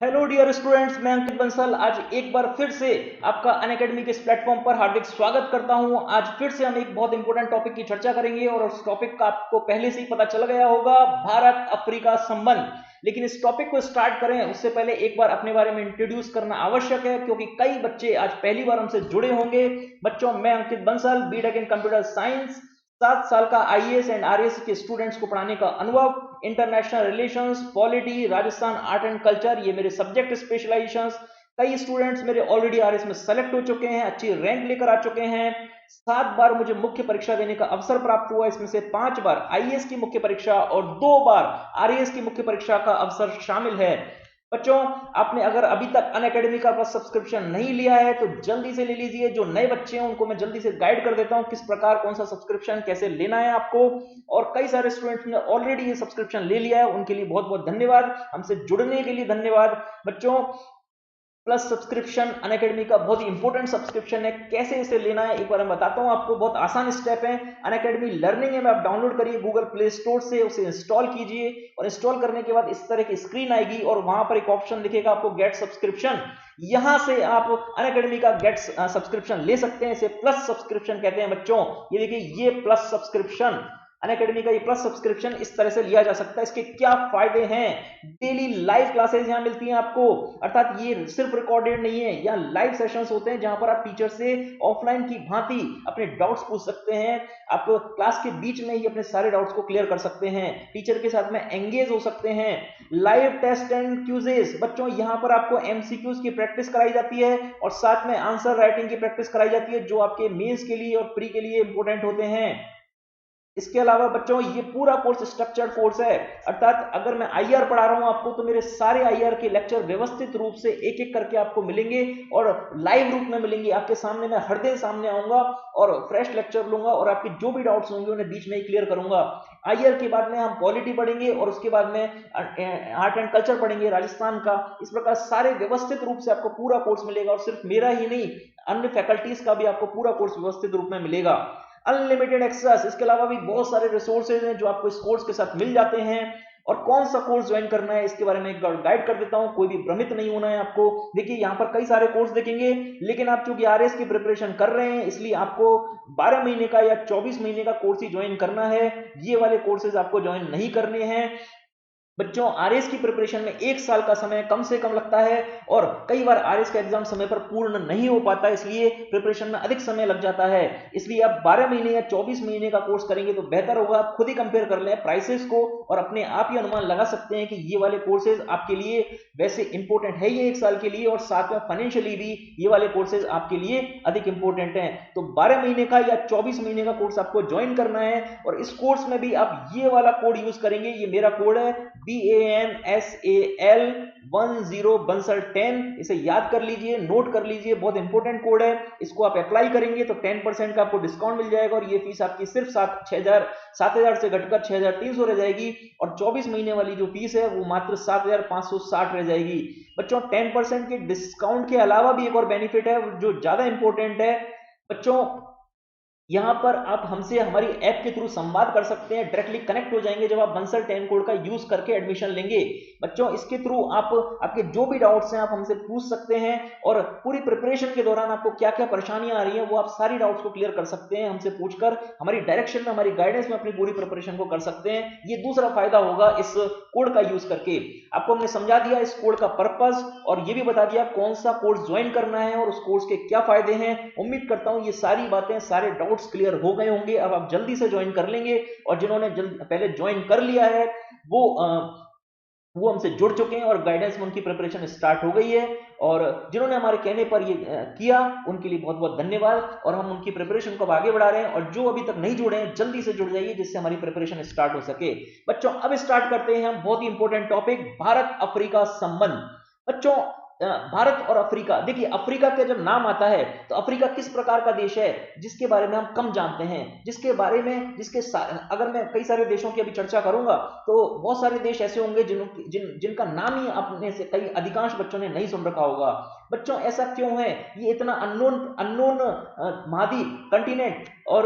Hello dear students, मैं अंकित बंसल आज एक बार फिर से आपका अनअकैडमी के इस प्लेटफॉर्म पर हार्दिक स्वागत करता हूं। आज फिर से हम एक बहुत इंपॉर्टेंट टॉपिक की चर्चा करेंगे और उस टॉपिक का आपको पहले से ही पता चल गया होगा, भारत अफ्रीका संबंध। लेकिन इस टॉपिक को स्टार्ट करें उससे पहले एक बार अपने बारे में इंट्रोड्यूस करना आवश्यक है, क्योंकि कई बच्चे आज पहली बार हमसे जुड़े होंगे। बच्चों, मैं Ankit Bansal, BTech in computer science, 7 साल का आईएएस एंड आरएएस के स्टूडेंट्स को पढ़ाने का अनुभव, international relations, polity, Rajasthan art and culture, ये मेरे सब्जेक्ट स्पेशलाइजेशंस। कई स्टूडेंट्स मेरे ऑलरेडी आरएस में सेलेक्ट हो चुके हैं, अच्छी रैंक लेकर आ चुके हैं। 7 बार मुझे मुख्य परीक्षा देने का अवसर प्राप्त हुआ, इसमें से 5 बार आईएएस की मुख्य परीक्षा और 2 बार आरएएस की मुख्य परीक्षा का अवसर शामिल है। बच्चों, आपने अगर अभी तक अनअकैडमी का सब्सक्रिप्शन नहीं लिया है तो जल्दी से ले लीजिए। जो नए बच्चे हैं उनको मैं जल्दी से गाइड कर देता हूं किस प्रकार कौन सा सब्सक्रिप्शन कैसे लेना है आपको। और कई सारे स्टूडेंट्स ने ऑलरेडी ये सब्सक्रिप्शन ले लिया है, उनके लिए बहुत बहुत धन्यवाद, हमसे जुड़ने के लिए धन्यवाद। बच्चों, प्लस सब्सक्रिप्शन अनअकैडमी का बहुत ही इंपॉर्टेंट सब्सक्रिप्शन है। कैसे इसे लेना है एक बार मैं बताता हूं आपको, बहुत आसान स्टेप है। अनअकैडमी लर्निंग ऐप आप डाउनलोड करिए गूगल प्ले स्टोर से, उसे इंस्टॉल कीजिए और इंस्टॉल करने के बाद इस तरह की स्क्रीन आएगी और वहां पर एक ऑप्शन दिखेगा आपको गेट सब्सक्रिप्शन। यहां से आप अनअकैडमी का गेट सब्सक्रिप्शन ले सकते हैं। इसे प्लस सब्सक्रिप्शन कहते हैं बच्चों। ये देखिए, ये प्लस सब्सक्रिप्शन, अनअकैडमी का ये प्लस सब्सक्रिप्शन इस तरह से लिया जा सकता है। इसके क्या फायदे हैं? डेली लाइव क्लासेस यहाँ मिलती हैं आपको, अर्थात ये सिर्फ रिकॉर्डेड नहीं है, यहाँ लाइव सेशंस होते हैं जहां पर आप टीचर से ऑफलाइन की भांति अपने डाउट्स पूछ सकते हैं। आप क्लास के बीच में ही अपने सारे डाउट्स को क्लियर कर सकते हैं, टीचर के साथ में एंगेज हो सकते हैं। लाइव टेस्ट एंड क्यूजेस, बच्चों यहाँ पर आपको एमसीक्यूज की प्रैक्टिस कराई जाती है और साथ में आंसर राइटिंग की प्रैक्टिस कराई जाती है, जो आपके मेंस के लिए और प्री के लिए इंपोर्टेंट होते हैं। इसके अलावा बच्चों, ये पूरा कोर्स स्ट्रक्चर्ड कोर्स है, अर्थात अगर मैं आईआर पढ़ा रहा हूं आपको तो मेरे सारे आईआर के लेक्चर व्यवस्थित रूप से एक एक करके आपको मिलेंगे और लाइव रूप में मिलेंगे आपके सामने। मैं हर दिन सामने आऊंगा और फ्रेश लेक्चर लूंगा और आपके जो भी डाउट्स होंगे उन्हें बीच में ही क्लियर करूंगा। आईआर के बाद में हम पॉलिटी पढ़ेंगे और उसके बाद में आर्ट एंड कल्चर पढ़ेंगे राजस्थान का। इस प्रकार सारे व्यवस्थित रूप से आपको पूरा कोर्स मिलेगा और सिर्फ मेरा ही नहीं, अन्य फैकल्टीज का भी आपको पूरा कोर्स व्यवस्थित रूप में मिलेगा। अनलिमिटेड एक्सेस, इसके अलावा भी बहुत सारे रिसोर्सेज हैं जो आपको इस कोर्स के साथ मिल जाते हैं। और कौन सा कोर्स ज्वाइन करना है इसके बारे में एक गाइड कर देता हूं, कोई भी भ्रमित नहीं होना है आपको। देखिए, यहाँ पर कई सारे कोर्स देखेंगे, लेकिन आप चूंकि आरएस की प्रिपरेशन कर रहे हैं इसलिए आपको 12 महीने का या 24 महीने का कोर्स ही ज्वाइन करना है। ये वाले कोर्सेज आपको ज्वाइन नहीं करने हैं। बच्चों, आरएस की प्रिपरेशन में 1 साल का समय कम से कम लगता है और कई बार आरएस का एग्जाम समय पर पूर्ण नहीं हो पाता, इसलिए प्रिपरेशन में अधिक समय लग जाता है। इसलिए आप 12 महीने या 24 महीने का कोर्स करेंगे तो बेहतर होगा। आप खुद ही कंपेयर कर लें प्राइसेस को और अपने आप ही अनुमान लगा सकते हैं कि ये वाले कोर्सेज आपके लिए वैसे इंपॉर्टेंट है ये 1 साल के लिए, और साथ में फाइनेंशियली भी ये वाले कोर्सेज आपके लिए अधिक इंपॉर्टेंट हैं। तो 12 महीने का या 24 महीने का कोर्स आपको ज्वाइन करना है और इस कोर्स में भी आप ये वाला कोड यूज करेंगे। ये मेरा कोड है BANSAL10 बंसल 10। इसे याद कर लीजिए, नोट कर लीजिए, बहुत इंपॉर्टेंट कोड है। इसको आप अप्लाई करेंगे तो 10% का आपको डिस्काउंट मिल जाएगा और ये फीस आपकी सिर्फ 7,000 से घटकर 6,300 रह जाएगी और 24 महीने वाली जो फीस है वो मात्र 7,560 रह जाएगी। बच्चों, 10% के डिस्काउंट के अलावा भी एक और बेनिफिट है जो ज्यादा इंपॉर्टेंट है। बच्चों, यहां पर आप हमसे हमारी ऐप के थ्रू संवाद कर सकते हैं, डायरेक्टली कनेक्ट हो जाएंगे जब आप बंसल 10 कोड का यूज करके एडमिशन लेंगे। बच्चों, इसके थ्रू आप आपके जो भी डाउट्स हैं आप हमसे पूछ सकते हैं और पूरी प्रिपरेशन के दौरान आपको क्या क्या परेशानियां आ रही हैं वो आप सारी डाउट्स को क्लियर कर सकते हैं हमसे पूछकर। हमारी डायरेक्शन में, हमारी गाइडेंस में अपनी पूरी प्रिपरेशन को कर सकते हैं। ये दूसरा फायदा होगा इस कोड का यूज करके। आपको हमने समझा दिया इस कोड का पर्पस और ये भी बता दिया कौन सा कोर्स ज्वाइन करना है और उस कोर्स के क्या फायदे हैं। उम्मीद करता हूं ये सारी बातें, सारे डाउट्स क्लियर हो गए होंगे। अब आप जल्दी से ज्वाइन कर लेंगे और जिन्होंने पहले ज्वाइन कर लिया है वो हमसे जुड़ चुके हैं और गाइडेंस में उनकी प्रिपरेशन स्टार्ट हो गई है। और जिन्होंने हमारे कहने पर ये किया उनके लिए बहुत बहुत धन्यवाद और हम उनकी प्रिपरेशन को आगे बढ़ा रहे हैं। और जो अभी तक नहीं जुड़े हैं जल्दी से जुड़ जाइए जिससे हमारी प्रिपरेशन स्टार्ट हो सके। बच्चों, अब स्टार्ट करते हैं हम बहुत ही इंपॉर्टेंट टॉपिक, भारत अफ्रीका संबंध। बच्चों, भारत और अफ्रीका, देखिए अफ्रीका का जब नाम आता है तो अफ्रीका किस प्रकार का देश है जिसके बारे में हम कम जानते हैं, जिसके बारे में अगर मैं कई सारे देशों की अभी चर्चा करूंगा तो बहुत सारे देश ऐसे होंगे जिनका नाम ही अपने से कई अधिकांश बच्चों ने नहीं सुन रखा होगा। बच्चों, ऐसा क्यों है? ये इतना अननोन अननोन महाद्वीप, कंटिनेंट और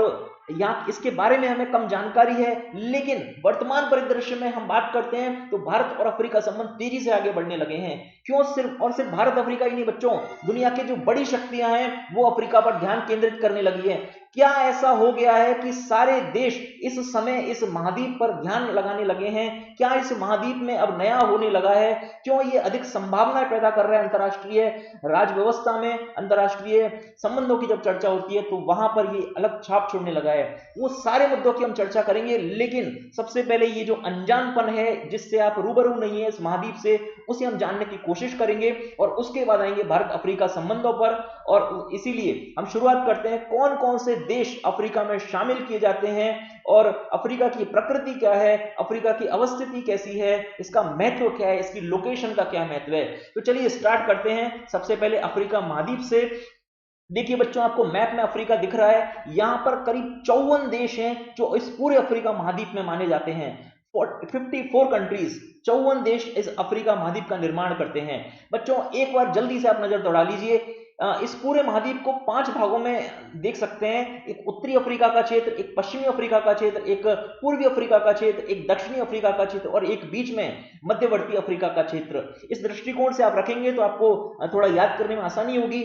यहाँ इसके बारे में हमें कम जानकारी है, लेकिन वर्तमान परिदृश्य में हम बात करते हैं तो भारत और अफ्रीका संबंध तेजी से आगे बढ़ने लगे हैं। क्यों? सिर्फ भारत अफ्रीका ही नहीं बच्चों, दुनिया की जो बड़ी शक्तियां हैं वो अफ्रीका पर ध्यान केंद्रित करने लगी है। क्या ऐसा हो गया है कि सारे देश इस समय इस महाद्वीप पर ध्यान लगाने लगे हैं? क्या इस महाद्वीप में अब नया होने लगा है? क्यों ये अधिक संभावना पैदा कर रहा है? अंतरराष्ट्रीय राज व्यवस्था में, अंतरराष्ट्रीय संबंधों की जब चर्चा होती है तो वहां पर ये अलग छाप छोड़ने लगा है। वो सारे मुद्दों की हम चर्चा करेंगे, लेकिन सबसे पहले ये जो अनजानपन है जिससे आप रूबरू नहीं है इस महाद्वीप से, उसे हम जानने की कोशिश करेंगे और उसके बाद आएंगे भारत अफ्रीका संबंधों पर। और इसीलिए हम शुरुआत करते हैं कौन कौन से देश अफ्रीका में शामिल किए जाते हैं और अफ्रीका की प्रकृति क्या है, अफ्रीका की अवस्थिति कैसी है, इसका महत्व क्या है, इसकी लोकेशन का क्या महत्व है। तो चलिए स्टार्ट करते हैं सबसे पहले अफ्रीका महाद्वीप से। देखिए बच्चों, आपको मैप में अफ्रीका दिख रहा है, यहां पर करीब 54 देश हैं जो इस पूरे अफ्रीका महाद्वीप में माने जाते हैं। 54 कंट्रीज, 54 देश इस अफ्रीका महाद्वीप का निर्माण करते हैं। बच्चों एक बार जल्दी से आप नजर दौड़ा लीजिए, इस पूरे महाद्वीप को 5 भागों में देख सकते हैं। एक उत्तरी अफ्रीका का क्षेत्र, एक पश्चिमी अफ्रीका का क्षेत्र, एक पूर्वी अफ्रीका का क्षेत्र, एक दक्षिणी अफ्रीका का क्षेत्र और एक बीच में मध्यवर्ती अफ्रीका का क्षेत्र। इस दृष्टिकोण से आप रखेंगे तो आपको थोड़ा याद करने में आसानी होगी।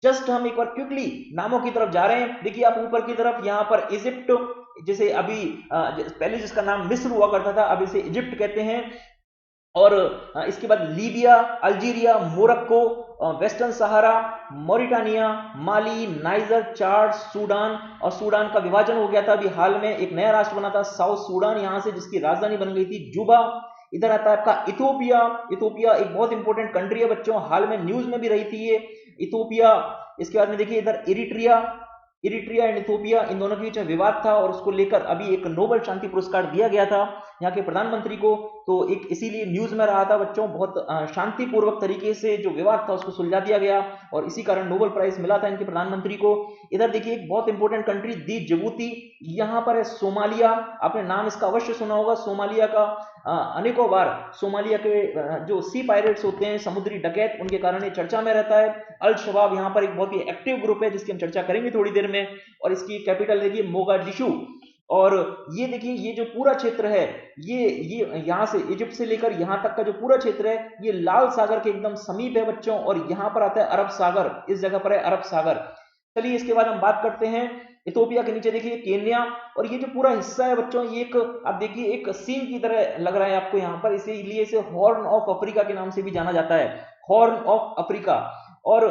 जस्ट हम एक बार क्विकली नामों की तरफ जा रहे हैं। देखिए आप ऊपर की तरफ यहाँ पर इजिप्ट, जिसे अभी पहले जिसका नाम मिस्र हुआ करता था अब इसे इजिप्ट कहते हैं, और इसके बाद लीबिया, अल्जीरिया, मोरक्को, वेस्टर्न सहारा, मॉरिटानिया, माली, नाइजर, चाड, सूडान, और सूडान का विभाजन हो गया था अभी हाल में, एक नया राष्ट्र बना था साउथ सूडान यहां से, जिसकी राजधानी बन गई थी जुबा। इधर आता है आपका इथोपिया। इथोपिया एक बहुत इंपॉर्टेंट कंट्री है बच्चों, हाल में न्यूज में भी रही थी ये इथोपिया। इसके बाद में देखिए इधर इरिट्रिया, इरिट्रिया एंड इथोपिया, इन दोनों के बीच में विवाद था और उसको लेकर अभी एक नोबेल शांति पुरस्कार दिया गया था यहाँ के प्रधानमंत्री को। तो एक इसीलिए न्यूज में रहा था बच्चों, बहुत शांतिपूर्वक तरीके से जो विवाद था उसको सुलझा दिया गया और इसी कारण नोबेल प्राइज मिला था इनके प्रधानमंत्री को। इधर देखिए एक बहुत इंपॉर्टेंट कंट्री दी जिबूती, यहाँ पर है सोमालिया, आपने नाम इसका अवश्य सुना होगा सोमालिया का। अनेकों बार सोमालिया के जो सी पायरेट्स होते हैं, समुद्री डकैत, उनके कारण ये चर्चा में रहता है। अल शबाब यहाँ पर एक बहुत ही एक्टिव ग्रुप है जिसकी हम चर्चा करेंगे थोड़ी देर में, और इसकी कैपिटल देखिए मोगाडिशु। और ये देखिए ये जो पूरा क्षेत्र है, ये यहाँ से इजिप्ट से लेकर यहाँ तक का जो पूरा क्षेत्र है ये लाल सागर के एकदम समीप है बच्चों, और यहाँ पर आता है अरब सागर, इस जगह पर है अरब सागर। चलिए इसके बाद हम बात करते हैं इथोपिया के नीचे देखिए केन्या, और ये जो पूरा हिस्सा है बच्चों ये एक, आप देखिए एक सीन की तरह लग रहा है आपको यहाँ पर, इसीलिए इसे हॉर्न ऑफ अफ्रीका के नाम से भी जाना जाता है, हॉर्न ऑफ अफ्रीका। और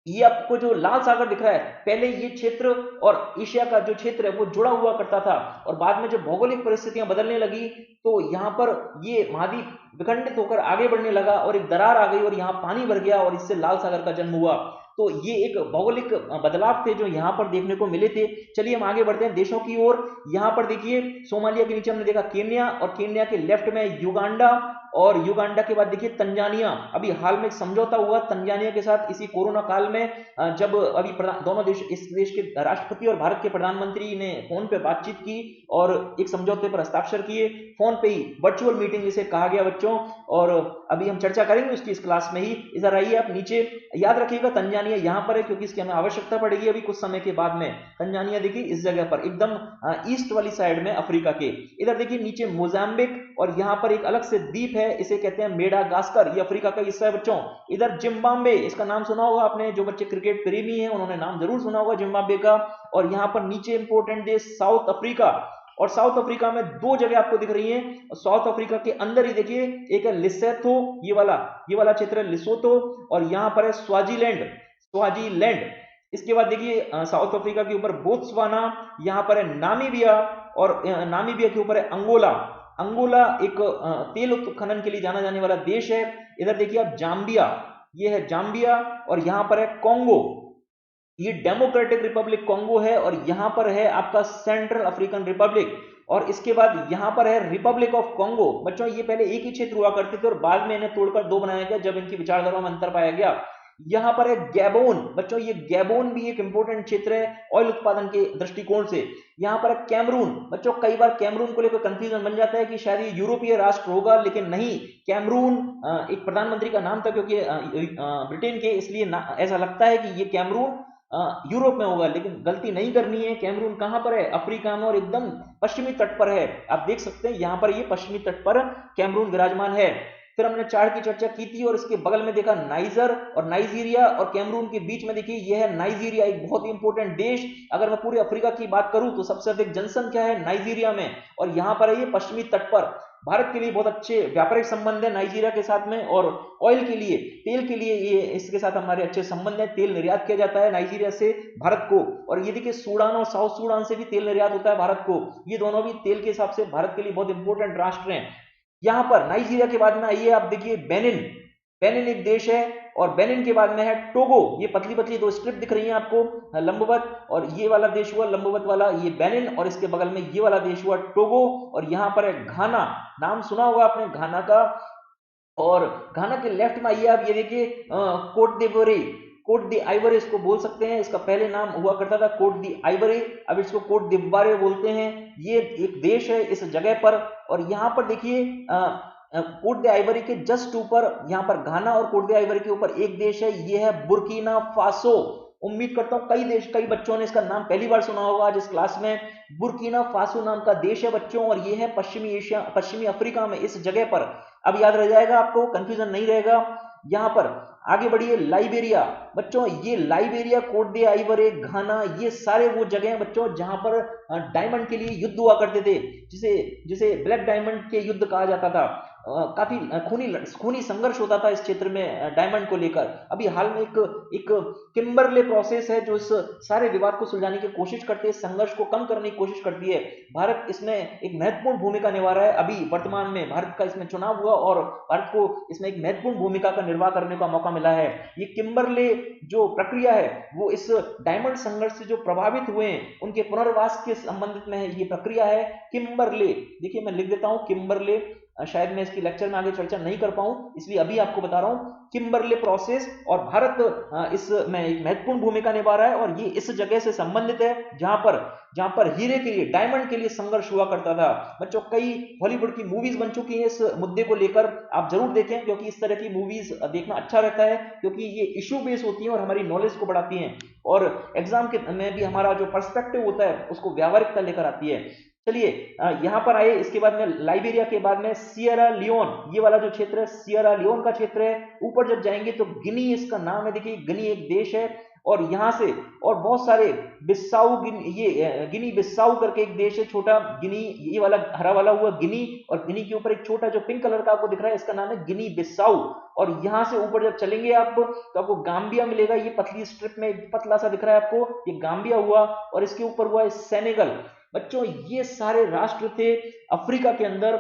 ये आपको जो लाल सागर दिख रहा है, पहले ये क्षेत्र और एशिया का जो क्षेत्र है वो जुड़ा हुआ करता था, और बाद में जब भौगोलिक परिस्थितियां बदलने लगी तो यहाँ पर ये महाद्वीप विखंडित होकर आगे बढ़ने लगा और एक दरार आ गई और यहाँ पानी भर गया और इससे लाल सागर का जन्म हुआ। तो ये एक भौगोलिक बदलाव थे जो यहाँ पर देखने को मिले थे। चलिए हम आगे बढ़ते हैं देशों की ओर। यहाँ पर देखिए सोमालिया के नीचे हमने देखा केन्या, और केन्या के लेफ्ट में युगांडा, और युगांडा के बाद देखिए तंजानिया। अभी हाल में एक समझौता हुआ तंजानिया के साथ इसी कोरोना काल में, जब अभी दोनों देश, इस देश के राष्ट्रपति और भारत के प्रधानमंत्री ने फोन पे बातचीत की और एक समझौते पर हस्ताक्षर किए, फोन पे ही, वर्चुअल मीटिंग जिसे कहा गया बच्चों। और अभी हम चर्चा करेंगे उसकी इस क्लास में ही। इधर आइए आप नीचे, याद रखिएगा तंजानिया यहाँ पर है क्योंकि इसकी हमें आवश्यकता पड़ेगी अभी कुछ समय के बाद में। तंजानिया देखिए इस जगह पर एकदम ईस्ट वाली साइड में अफ्रीका के। इधर देखिए नीचे मोजाम्बिक, और यहाँ पर एक अलग से द्वीप है, इसे कहते हैं मेडागास्कर, ये अफ्रीका का हिस्सा है बच्चों। इधर जिम्बाब्वे, इसका नाम सुना होगा आपने, जो बच्चे क्रिकेट प्रेमी हैं उन्होंने नाम जरूर सुना होगा जिम्बाब्वे का। और यहाँ पर नीचे इंपोर्टेंट देश साउथ अफ्रीका, और साउथ अफ्रीका में 2 जगह आपको दिख रही हैं। साउथ अफ्रीका के अंदर ही देखिए एक है लिसेथो, ये वाला क्षेत्र है लिसोतो, और यहाँ पर है स्वाजीलैंड। इसके बाद देखिए साउथ अफ्रीका के ऊपर बोत्सवाना, यहाँ पर है नामीबिया, और नामीबिया के ऊपर है अंगोला। अंगोला एक तेल उत्खनन के लिए जाना जाने वाला देश है। इधर देखिए आप जाम्बिया, ये है जाम्बिया, और यहाँ पर है कॉन्गो, ये डेमोक्रेटिक रिपब्लिक कॉन्गो है, और यहाँ पर है आपका सेंट्रल अफ्रीकन रिपब्लिक। और इसके बाद यहाँ पर है रिपब्लिक ऑफ कॉन्गो। बच्चों ये पहले एक ही क्षेत्र हुआ करते थे और बाद में इन्हें तोड़कर 2 बनाया गया जब इनकी विचारधारा में अंतर पाया गया। यहाँ पर है गैबोन, बच्चों ये गैबोन भी एक इंपॉर्टेंट क्षेत्र है ऑयल उत्पादन के दृष्टिकोण से। यहाँ पर है कैमरून, बच्चों कई बार कैमरून को लेकर कंफ्यूजन बन जाता है कि शायद ये यूरोपीय राष्ट्र होगा, लेकिन नहीं, कैमरून एक प्रधानमंत्री का नाम था क्योंकि ब्रिटेन के, इसलिए ऐसा लगता है कि ये कैमरून यूरोप में होगा, लेकिन गलती नहीं करनी है। कैमरून कहां पर है? अफ्रीका में, और एकदम पश्चिमी तट पर है। आप देख सकते हैं यहां पर ये पश्चिमी तट पर कैमरून विराजमान है। फिर हमने चार्ट की चर्चा की थी और इसके बगल में देखा नाइजर और नाइजीरिया, और कैमरून के बीच में देखिए यह है नाइजीरिया, एक बहुत ही इंपॉर्टेंट देश। अगर मैं पूरे अफ्रीका की बात करूं तो सबसे अधिक जनसंख्या है नाइजीरिया में, और यहां पर है ये पश्चिमी तट पर। भारत के लिए बहुत अच्छे व्यापारिक संबंध है नाइजीरिया के साथ में, और ऑयल के लिए, तेल के लिए ये इसके साथ हमारे अच्छे संबंध है। तेल निर्यात किया जाता है नाइजीरिया से भारत को, और ये देखिए सूडान और साउथ सूडान से भी तेल निर्यात होता है भारत को। ये दोनों भी तेल के हिसाब से भारत के लिए बहुत इंपॉर्टेंट राष्ट्र हैं। यहां पर नाइजीरिया के बाद में आइए आप देखिए बेनिन। बेनिन एक देश है, और बेनिन के बाद में है टोगो। ये पतली पतली दो स्ट्रिप दिख रही हैं आपको लंबवत, और ये वाला देश हुआ लंबवत वाला ये बेनिन, और इसके बगल में ये वाला देश हुआ टोगो। और यहां पर है घाना, नाम सुना होगा आपने घाना का। और घाना के लेफ्ट में आइए आप, ये देखिए कोट दिवोरी, कोट दी आइवरी इसको बोल सकते हैं। इसका पहले नाम हुआ करता था कोट दी आइवरी, अब इसको कोट दिवारे बोलते हैं। ये एक देश है इस जगह पर। और यहाँ पर देखिए कोट दी आइवरी के जस्ट ऊपर, यहाँ पर घाना और कोट दी आइवरी के ऊपर एक देश है, ये है बुर्किना फासो। उम्मीद करता हूं कई बच्चों ने इसका नाम पहली बार सुना होगा आज इस क्लास में। बुर्किना फासो नाम का देश है बच्चों, और ये है पश्चिमी एशिया, पश्चिमी अफ्रीका में इस जगह पर। अब याद रह जाएगा आपको, कंफ्यूजन नहीं रहेगा। यहां पर आगे बढ़िए, लाइबेरिया। बच्चों ये लाइबेरिया, कोट दी आइवरी, घाना, ये सारे वो जगह हैं बच्चों जहां पर डायमंड के लिए युद्ध हुआ करते थे, जिसे जिसे ब्लैक डायमंड के युद्ध कहा जाता था। काफी खूनी संघर्ष होता था इस क्षेत्र में डायमंड को लेकर। अभी हाल में एक किम्बरले प्रोसेस है जो इस सारे विवाद को सुलझाने की कोशिश करती है, संघर्ष को कम करने की कोशिश करती है। भारत इसमें एक महत्वपूर्ण भूमिका निभा रहा है। अभी वर्तमान में भारत का इसमें चुनाव हुआ और भारत को इसमें एक महत्वपूर्ण भूमिका का निर्वाह करने का मौका मिला है। ये किम्बरले जो प्रक्रिया है वो इस डायमंड संघर्ष से जो प्रभावित हुए हैं उनके पुनर्वास के संबंधित में है ये प्रक्रिया है किम्बरले। देखिए मैं लिख देता हूं किम्बरले, शायद मैं इसकी लेक्चर में आगे चर्चा नहीं कर पाऊं, इसलिए अभी आपको बता रहा हूं किम्बरले प्रोसेस। और भारत इसमें एक महत्वपूर्ण भूमिका निभा रहा है, और ये इस जगह से संबंधित है जहां पर हीरे के लिए, डायमंड के लिए संघर्ष हुआ करता था। बच्चों कई हॉलीवुड की मूवीज बन चुकी हैं इस मुद्दे को लेकर, आप जरूर देखें क्योंकि इस तरह की मूवीज देखना अच्छा रहता है, क्योंकि ये इशू बेस होती हैं और हमारी नॉलेज को बढ़ाती हैं, और एग्जाम के में भी हमारा जो पर्सपेक्टिव होता है उसको व्यावहारिकता लेकर आती है। चलिए यहां पर आए, इसके बाद में लाइबेरिया के बाद में सियरा लियोन, ये वाला जो क्षेत्र है सियरा लियोन का क्षेत्र है। ऊपर जब जाएंगे तो गिनी इसका नाम है, देखिए गिनी एक देश है, और यहां से और बहुत सारे बिस्साऊ, गिनी बिस्साऊ करके एक देश है छोटा गिनी, ये वाला हरा वाला हुआ गिनी, और गिनी के ऊपर एक छोटा जो पिंक कलर का आपको दिख रहा है इसका नाम है गिनी बिस्साऊ। और यहां से ऊपर जब चलेंगे आप तो आपको गांबिया मिलेगा, ये पतली स्ट्रिप में पतला सा दिख रहा है आपको, ये गांबिया हुआ, और इसके ऊपर हुआ है सेनेगल। बच्चों ये सारे राष्ट्र थे अफ्रीका के अंदर।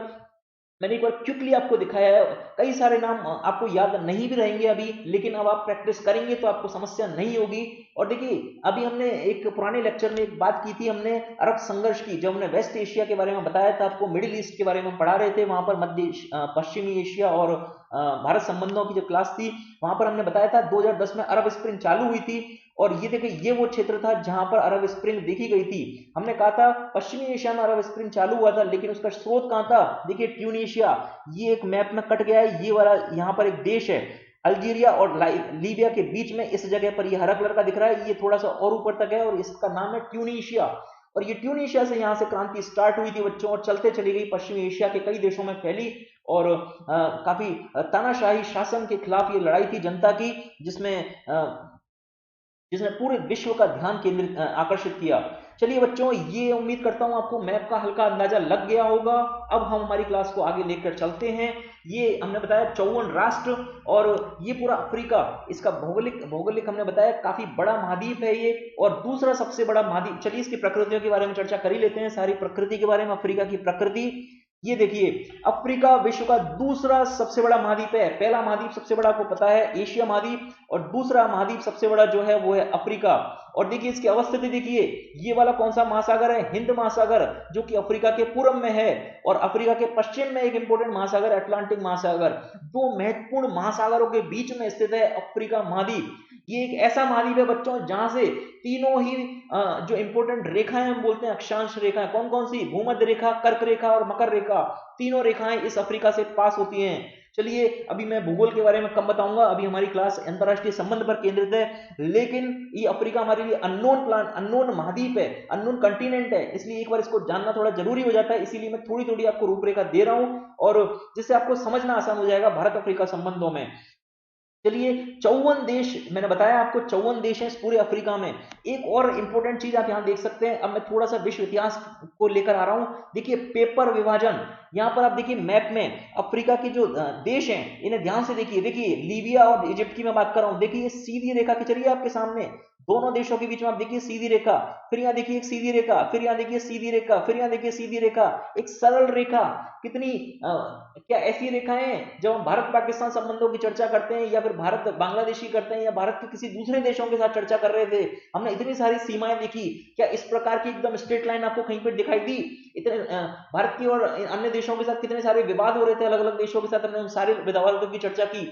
मैंने एक बार क्विकली आपको दिखाया है, कई सारे नाम आपको याद नहीं भी रहेंगे अभी, लेकिन अब आप प्रैक्टिस करेंगे तो आपको समस्या नहीं होगी। और देखिए अभी हमने एक पुराने लेक्चर में एक बात की थी, हमने अरब संघर्ष की, जब हमने वेस्ट एशिया के बारे में बताया था आपको, मिडिल ईस्ट के बारे में पढ़ा रहे थे, वहां पर पश्चिमी एशिया और भारत संबंधों की जो क्लास थी वहां पर हमने बताया था 2010 में अरब स्प्रिंग चालू हुई थी। और ये देखिए ये वो क्षेत्र था जहां पर अरब स्प्रिंग देखी गई थी। हमने कहा था पश्चिमी एशिया में अरब स्प्रिंग चालू हुआ था, लेकिन उसका स्रोत कहां था? देखिए ट्यूनीशिया, ये एक मैप में कट गया है, ये वाला यहाँ पर एक देश है अल्जीरिया और लीबिया के बीच में, इस जगह पर ये हरा कलर का दिख रहा है, ये थोड़ा सा और ऊपर तक है और इसका नाम है ट्यूनीशिया। और ये ट्यूनीशिया से यहाँ से क्रांति स्टार्ट हुई थी बच्चों, और चलते चली गई, पश्चिमी एशिया के कई देशों में फैली, और काफी तानाशाही शासन के खिलाफ ये लड़ाई थी जनता की, जिसने पूरे विश्व का ध्यान केंद्रित आकर्षित किया। चलिए बच्चों, ये उम्मीद करता हूं आपको मैप का हल्का अंदाजा लग गया होगा। अब हम हमारी क्लास को आगे लेकर चलते हैं। ये हमने बताया 54 राष्ट्र, और ये पूरा अफ्रीका, इसका भौगोलिक हमने बताया काफी बड़ा महाद्वीप है ये, और दूसरा सबसे बड़ा महाद्वीप। चलिए इसकी प्रकृतियों के बारे में चर्चा कर ही लेते हैं, सारी प्रकृति के बारे में, अफ्रीका की प्रकृति। ये देखिए अफ्रीका विश्व का दूसरा सबसे बड़ा महाद्वीप है। पहला महाद्वीप सबसे बड़ा आपको पता है एशिया महाद्वीप, और दूसरा महाद्वीप सबसे बड़ा जो है वो है अफ्रीका। और देखिए इसकी अवस्थिति देखिए, ये वाला कौन सा महासागर है? हिंद महासागर, जो कि अफ्रीका के पूर्व में है, और अफ्रीका के पश्चिम में एक इंपॉर्टेंट महासागर अटलांटिक महासागर। दो महत्वपूर्ण महासागरों के बीच में स्थित है अफ्रीका महाद्वीप। ये एक ऐसा महाद्वीप है बच्चों जहां से तीनों ही जो इंपॉर्टेंट रेखाएं हम बोलते हैं अक्षांश रेखाएं, कौन कौन सी? भूमध्य रेखा, कर्क रेखा और मकर रेखा, तीनों रेखाएं इस अफ्रीका से पास होती हैं। चलिए, अभी मैं भूगोल के बारे में कम बताऊंगा, अभी हमारी क्लास अंतरराष्ट्रीय संबंध पर केंद्रित है। लेकिन ये अफ्रीका हमारे लिए अननोन अननोन महाद्वीप है, अननोन कंटिनेंट है, इसलिए एक बार इसको जानना थोड़ा जरूरी हो जाता है। इसीलिए मैं थोड़ी थोड़ी आपको रूपरेखा दे रहा हूं और जिससे आपको समझना आसान हो जाएगा भारत अफ्रीका संबंधों में। चलिए, 54 देश मैंने बताया आपको, 54 देश हैं इस पूरे अफ्रीका में। एक और इंपॉर्टेंट चीज आप यहां देख सकते हैं, अब मैं थोड़ा सा विश्व इतिहास को लेकर आ रहा हूं। देखिए, पेपर विभाजन, यहां पर आप देखिए मैप में अफ्रीका के जो देश हैं इन्हें ध्यान से देखिए। देखिए, लीबिया और इजिप्ट की मैं बात कर रहा हूं, देखिए ये सीधी रेखा खिंच रही है आपके सामने, दोनों देशों के बीच में आप देखिए सीधी रेखा, फिर यहां देखिए एक सीधी रेखा, फिर यहां देखिए सीधी रेखा, फिर यहां देखिए सीधी रेखा, एक सरल रेखा। कितनी क्या ऐसी रेखाएं, जब हम भारत पाकिस्तान संबंधों की चर्चा करते हैं या फिर भारत बांग्लादेश की करते हैं या भारत के किसी दूसरे देशों के साथ चर्चा कर रहे थे, हमने इतनी सारी सीमाएं देखी, क्या इस प्रकार की एकदम स्ट्रेट लाइन आपको कहीं पर दिखाई दी? इतने भारत की और अन्य देशों के साथ कितने सारे विवाद हो रहे थे, अलग अलग देशों के साथ हमने उन सारे विवादों की चर्चा की।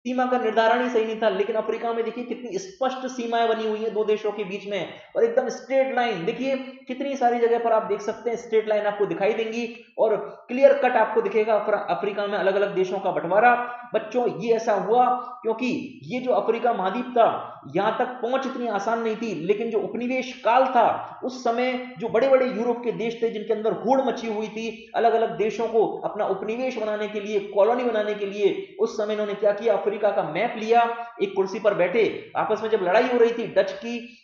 सीमा का निर्धारण ही सही नहीं था, लेकिन अफ्रीका में देखिए कितनी स्पष्ट सीमाएं बनी हुई है दो देशों के बीच में, और एकदम स्ट्रेट लाइन। देखिए कितनी सारी जगह पर आप देख सकते हैं स्ट्रेट लाइन आपको दिखाई देंगी और क्लियर कट आपको दिखेगा अफ्रीका में अलग अलग देशों का बंटवारा। बच्चों, ये ऐसा हुआ क्योंकि ये जो अफ्रीका महाद्वीप था, यहां तक पहुंच इतनी आसान नहीं थी, लेकिन जो उपनिवेश काल था उस समय जो बड़े बड़े यूरोप के देश थे जिनके अंदर होड़ मची हुई थी अलग अलग देशों को अपना उपनिवेश बनाने के लिए, कॉलोनी बनाने के लिए, उस समय इन्होंने क्या किया, अफ्रीका का मैप लिया, एक कुर्सी पर बैठे, आपस में जब लड़ाई हो रही थी डच की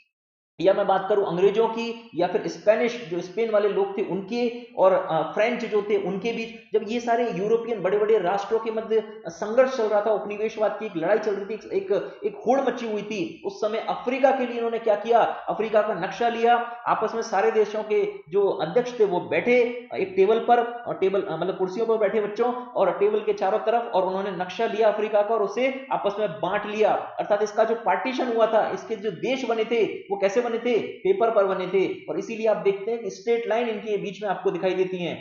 या मैं बात करूं अंग्रेजों की या फिर स्पेनिश जो स्पेन वाले लोग थे उनके और फ्रेंच जो थे उनके बीच, जब ये सारे यूरोपियन बड़े बड़े राष्ट्रों के मध्य संघर्ष चल रहा था, उपनिवेशवाद की एक लड़ाई चल रही थी, एक होड़ मची हुई थी, उस समय अफ्रीका के लिए इन्होंने क्या किया, अफ्रीका का नक्शा लिया, आपस में सारे देशों के जो अध्यक्ष थे वो बैठे एक टेबल पर, और टेबल मतलब कुर्सियों पर बैठे बच्चों, और टेबल के चारों तरफ, और उन्होंने नक्शा लिया अफ्रीका का और उसे आपस में बांट लिया। अर्थात इसका जो पार्टीशन हुआ था, इसके जो देश बने थे वो कैसे बने थे, पेपर पर बने थे, और इसीलिए आप देखते हैं कि स्ट्रेट लाइन इनके बीच में आपको दिखाई देती हैं।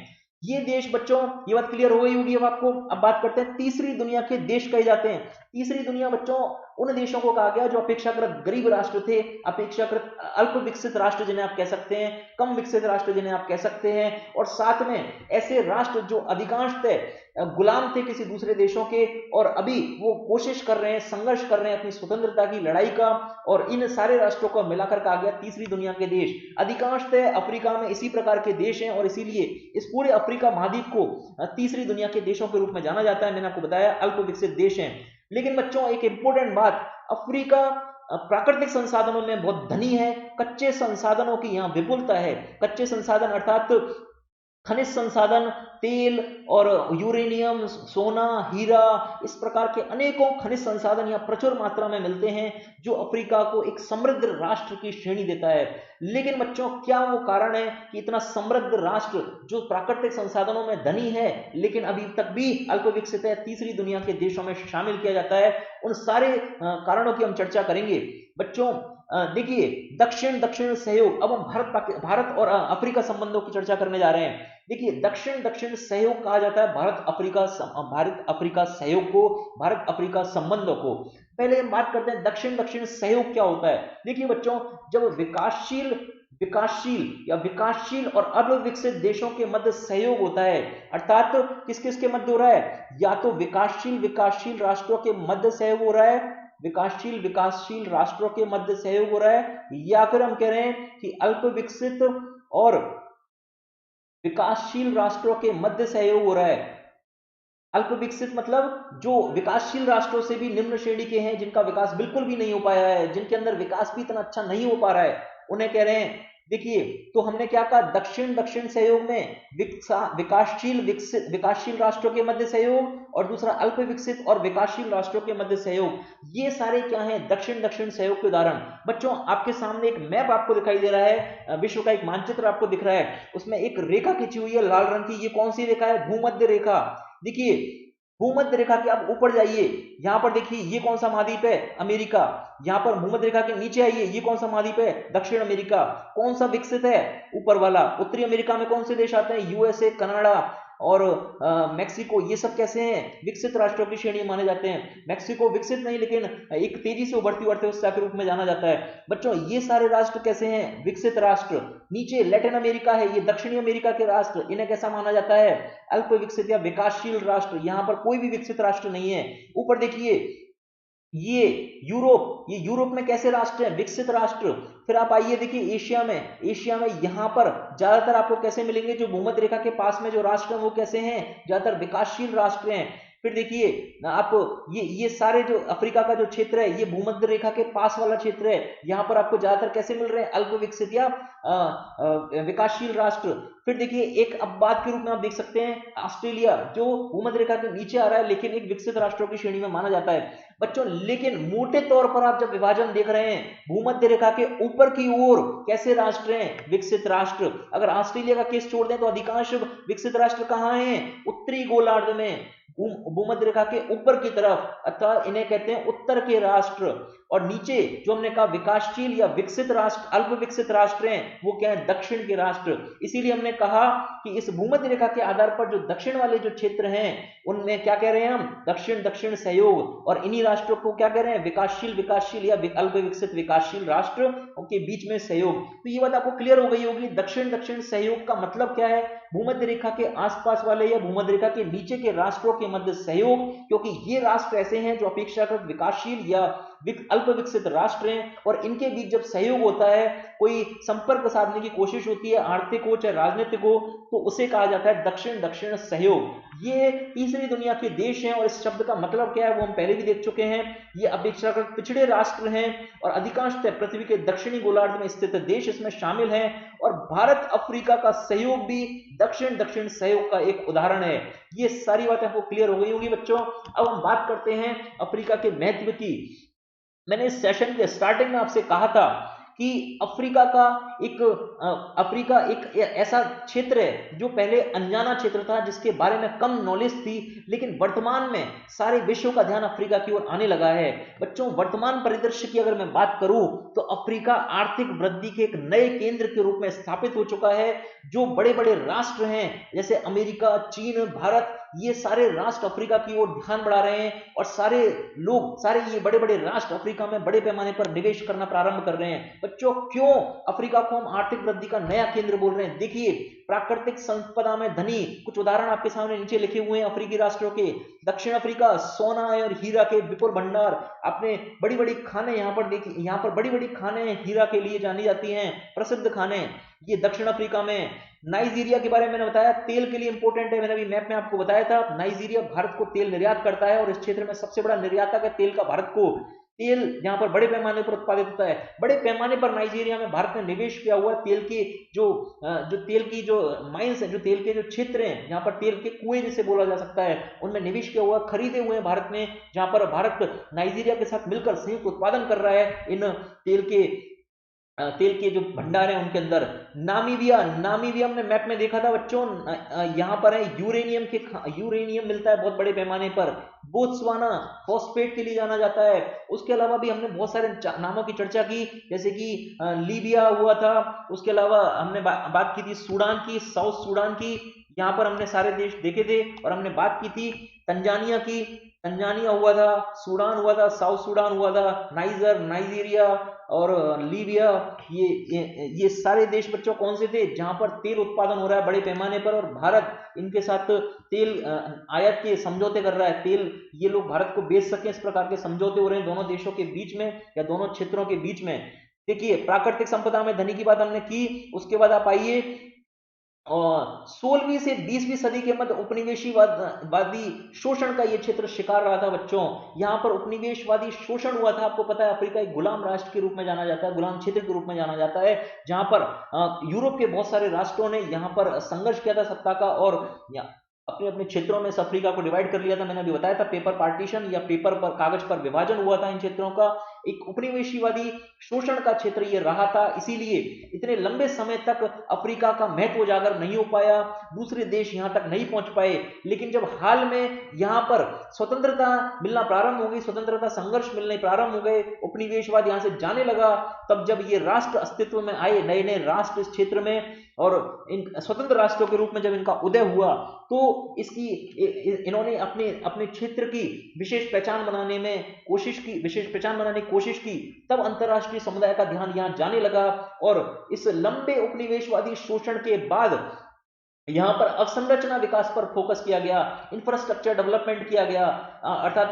ये देश बच्चों, ये बात क्लियर हो गई होगी अब आपको। अब बात करते हैं तीसरी दुनिया के देश कहे जाते हैं। तीसरी दुनिया बच्चों उन देशों को कहा गया जो अपेक्षाकृत गरीब राष्ट्र थे, अपेक्षाकृत अल्प विकसित राष्ट्र जिन्हें आप कह सकते हैं, कम विकसित राष्ट्र जिन्हें आप कह सकते हैं, और साथ में ऐसे राष्ट्र जो अधिकांशतः गुलाम थे किसी दूसरे देशों के, और अभी वो कोशिश कर रहे हैं, संघर्ष कर रहे हैं अपनी स्वतंत्रता की लड़ाई का, और इन सारे राष्ट्रों को मिलाकर कहा गया तीसरी दुनिया के देश। अधिकांशतः अफ्रीका में इसी प्रकार के देश हैं और इसीलिए इस पूरे अफ्रीका महाद्वीप को तीसरी दुनिया के देशों के रूप में जाना जाता है। मैंने आपको बताया अल्प विकसित देश हैं। लेकिन बच्चों एक इंपॉर्टेंट बात, अफ्रीका प्राकृतिक संसाधनों में बहुत धनी है, कच्चे संसाधनों की यहाँ विपुलता है। कच्चे संसाधन अर्थात खनिज संसाधन, तेल और यूरेनियम, सोना, हीरा, इस प्रकार के अनेकों खनिज संसाधन यहाँ प्रचुर मात्रा में मिलते हैं, जो अफ्रीका को एक समृद्ध राष्ट्र की श्रेणी देता है। लेकिन बच्चों क्या वो कारण है कि इतना समृद्ध राष्ट्र जो प्राकृतिक संसाधनों में धनी है लेकिन अभी तक भी अल्प विकसित है, तीसरी दुनिया के देशों में शामिल किया जाता है? उन सारे कारणों की हम चर्चा करेंगे बच्चों। देखिए, दक्षिण दक्षिण सहयोग, अब हम भारत और अफ्रीका संबंधों की चर्चा करने जा रहे हैं। देखिए, दक्षिण दक्षिण सहयोग कहा जाता है भारत अफ्रीका सहयोग को, भारत अफ्रीका संबंधों को। पहले हम बात करते हैं दक्षिण दक्षिण सहयोग क्या होता है। देखिए बच्चों, जब विकासशील और अविकसित देशों के मध्य सहयोग होता है, अर्थात किस किस के मध्य हो रहा है, या तो विकासशील राष्ट्रों के मध्य सहयोग हो रहा है, विकासशील राष्ट्रों के मध्य सहयोग हो रहा है, या फिर हम कह रहे हैं कि अल्प विकसित और विकासशील राष्ट्रों के मध्य सहयोग हो रहा है। अल्प विकसित मतलब जो विकासशील राष्ट्रों से भी निम्न श्रेणी के हैं, जिनका विकास बिल्कुल भी नहीं हो पाया है, जिनके अंदर विकास भी इतना अच्छा नहीं हो पा रहा है, उन्हें कह रहे हैं। देखिए, तो हमने क्या कहा, दक्षिण दक्षिण सहयोग में विकासशील राष्ट्रों के मध्य सहयोग, और दूसरा अल्प विकसित और विकासशील राष्ट्रों के मध्य सहयोग। ये सारे क्या हैं, दक्षिण दक्षिण सहयोग के उदाहरण। बच्चों आपके सामने एक मैप आपको दिखाई दे रहा है, विश्व का एक मानचित्र आपको दिख रहा है, उसमें एक रेखा खींची हुई है लाल रंग की। ये कौन सी रेखा है, भूमध्य रेखा। देखिए, भूमध्य रेखा के आप ऊपर जाइए, यहां पर देखिए ये कौन सा महाद्वीप है, अमेरिका। यहां पर भूमध्य रेखा के नीचे आइए, ये कौन सा महाद्वीप है, दक्षिण अमेरिका। कौन सा विकसित है, ऊपर वाला। उत्तरी अमेरिका में कौन से देश आते हैं, यूएसए, कनाडा, और मैक्सिको, ये सब कैसे हैं, विकसित राष्ट्रों की श्रेणी माने जाते हैं। मैक्सिको विकसित नहीं लेकिन एक तेजी से उभरती अर्थव्यवस्था के रूप में जाना जाता है। बच्चों ये सारे राष्ट्र कैसे हैं, विकसित राष्ट्र। नीचे लैटिन अमेरिका है, ये दक्षिणी अमेरिका के राष्ट्र, इन्हें कैसा माना जाता है, अल्प विकसित या विकासशील राष्ट्र। यहां पर कोई भी विकसित राष्ट्र नहीं है। ऊपर देखिए ये यूरोप, ये यूरोप में कैसे राष्ट्र हैं, विकसित राष्ट्र। फिर आप आइए देखिए एशिया में, एशिया में यहां पर ज्यादातर आपको कैसे मिलेंगे, जो भूमध्य रेखा के पास में जो राष्ट्र हैं वो कैसे हैं, ज्यादातर विकासशील राष्ट्र हैं। फिर देखिए आप ये सारे जो अफ्रीका का जो क्षेत्र है, ये भूमध्य रेखा के पास वाला क्षेत्र है, यहां पर आपको ज्यादातर कैसे मिल रहे हैं, अल्प विकसित या विकासशील राष्ट्र। फिर देखिए एक अपवाद के रूप में आप देख सकते हैं ऑस्ट्रेलिया, जो भूमध्य रेखा के नीचे आ रहा है लेकिन एक विकसित राष्ट्रों की श्रेणी में माना जाता है। बच्चों लेकिन मोटे तौर पर आप जब विभाजन देख रहे हैं, भूमध्य रेखा के ऊपर की ओर कैसे राष्ट्र हैं, विकसित राष्ट्र। अगर ऑस्ट्रेलिया का केस छोड़ दें तो अधिकांश विकसित राष्ट्र कहां हैं, उत्तरी गोलार्ध में, भूमध्य रेखा के ऊपर की तरफ, अर्थात इन्हें कहते हैं उत्तर के राष्ट्र। और नीचे जो हमने कहा विकासशील या विकसित राष्ट्र, अल्प विकसित राष्ट्र हैं, वो क्या है, दक्षिण के राष्ट्र। इसीलिए हमने कहा कि इस भूमध्य रेखा के आधार पर जो दक्षिण वाले जो क्षेत्र हैं उनमें क्या कह रहे हैं हम, दक्षिण दक्षिण सहयोग, और इन्हीं राष्ट्रों को क्या कह रहे हैं, विकासशील विकासशील या अल्प विकसित विकासशील राष्ट्र के बीच में सहयोग। तो ये बात आपको क्लियर हो गई होगी, दक्षिण दक्षिण सहयोग का मतलब क्या है, भूमध्य रेखा के आसपास वाले या भूमध्य रेखा के नीचे के राष्ट्रों के मध्य सहयोग, क्योंकि ये राष्ट्र ऐसे हैं जो अपेक्षाकृत विकासशील या अल्प विकसित राष्ट्र हैं, और इनके बीच जब सहयोग होता है, कोई संपर्क साधने की कोशिश होती है, आर्थिक हो चाहे राजनीतिक हो, तो उसे कहा जाता है दक्षिण दक्षिण सहयोग। ये तीसरी दुनिया के देश हैं, और इस शब्द का मतलब क्या है वो हम पहले भी देख चुके हैं। ये अपेक्षाकृत पिछड़े राष्ट्र हैं और अधिकांशतः पृथ्वी के दक्षिणी गोलार्ध में स्थित देश इसमें शामिल हैं, और भारत अफ्रीका का सहयोग भी दक्षिण दक्षिण सहयोग का एक उदाहरण है। ये सारी बातें आपको क्लियर हो गई होंगी बच्चों। अब हम बात करते हैं अफ्रीका के महत्व की। मैंने इस सेशन के स्टार्टिंग में आपसे कहा था कि अफ्रीका एक ऐसा क्षेत्र है जो पहले अनजाना क्षेत्र था, जिसके बारे में कम नॉलेज थी, लेकिन वर्तमान में सारे विश्व का ध्यान अफ्रीका की ओर आने लगा है। बच्चों वर्तमान परिदृश्य की अगर मैं बात करूं तो अफ्रीका आर्थिक वृद्धि के एक नए केंद्र के रूप में स्थापित हो चुका है। जो बड़े बड़े राष्ट्र हैं जैसे अमेरिका, चीन, भारत, ये सारे राष्ट्र अफ्रीका की ओर ध्यान बढ़ा रहे हैं, और सारे ये बड़े बड़े राष्ट्र अफ्रीका में बड़े पैमाने पर निवेश करना प्रारंभ कर रहे हैं। बच्चों क्यों अफ्रीका को हम आर्थिक वृद्धि का नया केंद्र बोल रहे हैं, देखिए प्राकृतिक संपदा में धनी, कुछ उदाहरण आपके सामने नीचे लिखे हुए हैं अफ्रीकी राष्ट्रों के। दक्षिण अफ्रीका सोना और हीरा के विपुल भंडार, आपने बड़ी बड़ी खाने यहाँ पर देखी, यहाँ पर बड़ी बड़ी खाने हीरा के लिए जानी जाती हैं, प्रसिद्ध खाने, ये दक्षिण अफ्रीका में। नाइजीरिया के बारे में मैंने बताया, तेल के लिए इंपॉर्टेंट है, मैंने अभी मैप में आपको बताया था। नाइजीरिया भारत को तेल निर्यात करता है, और इस क्षेत्र में सबसे बड़ा निर्यातक है तेल का भारत को। तेल यहाँ पर बड़े पैमाने पर उत्पादित होता है, बड़े पैमाने पर नाइजीरिया में भारत ने निवेश किया हुआ। तेल की तेल की जो माइंस है, जो तेल के जो क्षेत्र हैं, यहाँ पर तेल के कुएं जिसे बोला जा सकता है, उनमें निवेश किया हुआ, खरीदे हुए हैं भारत ने, जहां पर भारत नाइजीरिया के साथ मिलकर संयुक्त उत्पादन कर रहा है इन तेल के जो भंडार हैं उनके अंदर। नामीबिया हमने मैप में देखा था बच्चों, यहां पर है यूरेनियम मिलता है बहुत बड़े पैमाने पर। बोत्सवाना फॉस्फेट के लिए जाना जाता है। उसके अलावा भी हमने बहुत सारे नामों की चर्चा की, जैसे कि लीबिया हुआ था, उसके अलावा हमने बात की थी सूडान की, साउथ सूडान की, यहाँ पर हमने सारे देश देखे थे। और हमने बात की थी तंजानिया की, तंजानिया हुआ था, सूडान हुआ था, साउथ सूडान हुआ था, नाइजर, नाइजीरिया और लीबिया, ये सारे देश बच्चों कौन से थे, जहां पर तेल उत्पादन हो रहा है बड़े पैमाने पर, और भारत इनके साथ तेल आयात के समझौते कर रहा है। तेल ये लोग भारत को बेच सके, इस प्रकार के समझौते हो रहे हैं दोनों देशों के बीच में या दोनों क्षेत्रों के बीच में। देखिए प्राकृतिक संपदा में धनी की बात हमने की। उसके बाद आप आइए, और 16वीं से 20वीं सदी के मध्य उपनिवेशवादी शोषण का यह क्षेत्र शिकार रहा था बच्चों। यहां पर उपनिवेशवादी शोषण हुआ था। आपको पता है अफ्रीका एक गुलाम राष्ट्र के रूप में जाना जाता है, गुलाम क्षेत्र के रूप में जाना जाता है, जहां पर यूरोप के बहुत सारे राष्ट्रों ने यहां पर संघर्ष किया था सत्ता का, और अपने अपने क्षेत्रों में अफ्रीका को डिवाइड कर लिया था। मैंने अभी बताया था पेपर पार्टीशन या पेपर पर कागज पर विभाजन हुआ था इन क्षेत्रों का। एक उपनिवेशवादी शोषण का क्षेत्र ये रहा था, इसीलिए इतने लंबे समय तक अफ्रीका का महत्व उजागर नहीं हो पाया, दूसरे देश यहां तक नहीं पहुंच पाए। लेकिन जब हाल में यहां पर स्वतंत्रता मिलना प्रारंभ हो गई, स्वतंत्रता संघर्ष मिलने प्रारंभ हो गए, उपनिवेशवाद यहां से जाने लगा, तब जब ये राष्ट्र अस्तित्व में आए, नए नए राष्ट्र इस क्षेत्र में, और इन स्वतंत्र राष्ट्रों के रूप में जब इनका उदय हुआ तो इसकी इन्होंने अपने अपने क्षेत्र की विशेष पहचान बनाने की कोशिश की। तब अंतरराष्ट्रीय समुदाय का ध्यान यहाँ जाने लगा और इस लंबे उपनिवेशवादी शोषण के बाद यहां पर अवसंरचना विकास पर फोकस किया गया, इंफ्रास्ट्रक्चर डेवलपमेंट किया गया। अर्थात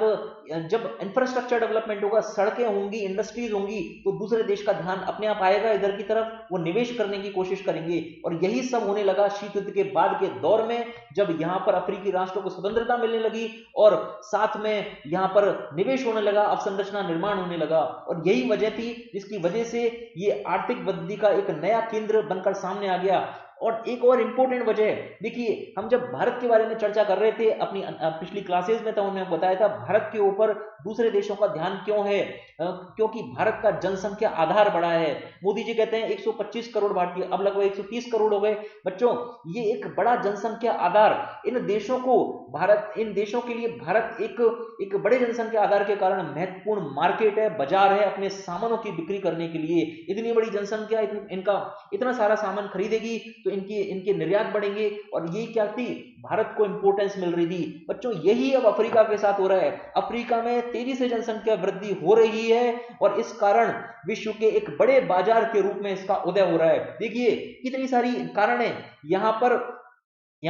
जब इंफ्रास्ट्रक्चर डेवलपमेंट होगा, सड़कें होंगी, इंडस्ट्रीज होंगी, तो दूसरे देश का ध्यान अपने आप आएगा इधर की तरफ, वो निवेश करने की कोशिश करेंगे। और यही सब होने लगा शीत युद्ध के बाद के दौर में, जब यहां पर अफ्रीकी राष्ट्रों को स्वतंत्रता मिलने लगी और साथ में यहां पर निवेश होने लगा, अवसंरचना निर्माण होने लगा। और यही वजह थी जिसकी वजह से ये आर्थिक वृद्धि का एक नया केंद्र बनकर सामने आ गया। और एक और इंपॉर्टेंट वजह, देखिए हम जब भारत के बारे में चर्चा कर रहे थे अपनी पिछली क्लासेस में, तो हमने बताया था भारत के ऊपर दूसरे देशों का ध्यान क्यों है, क्योंकि भारत का जनसंख्या आधार बढ़ा है। मोदी जी कहते हैं 125 करोड़ भारतीय, अब लगभग 130 करोड़ हो गए। बच्चों, ये एक बड़ा जनसंख्या आधार, इन देशों के लिए भारत एक बड़े जनसंख्या आधार के कारण महत्वपूर्ण मार्केट है, बाजार है अपने सामानों की बिक्री करने के लिए। इतनी बड़ी जनसंख्या इनका इतना सारा सामान खरीदेगी तो इनके निर्यात बढ़ेंगे, और ये क्या थी, भारत को इंपॉर्टेंस मिल रही थी। बच्चों, यही अब अफ्रीका के साथ हो रहा है। अफ्रीका में तेजी से जनसंख्या वृद्धि हो रही है और इस कारण विश्व के एक बड़े बाजार के रूप में इसका उदय हो रहा है। देखिए कितनी सारी कारण है यहाँ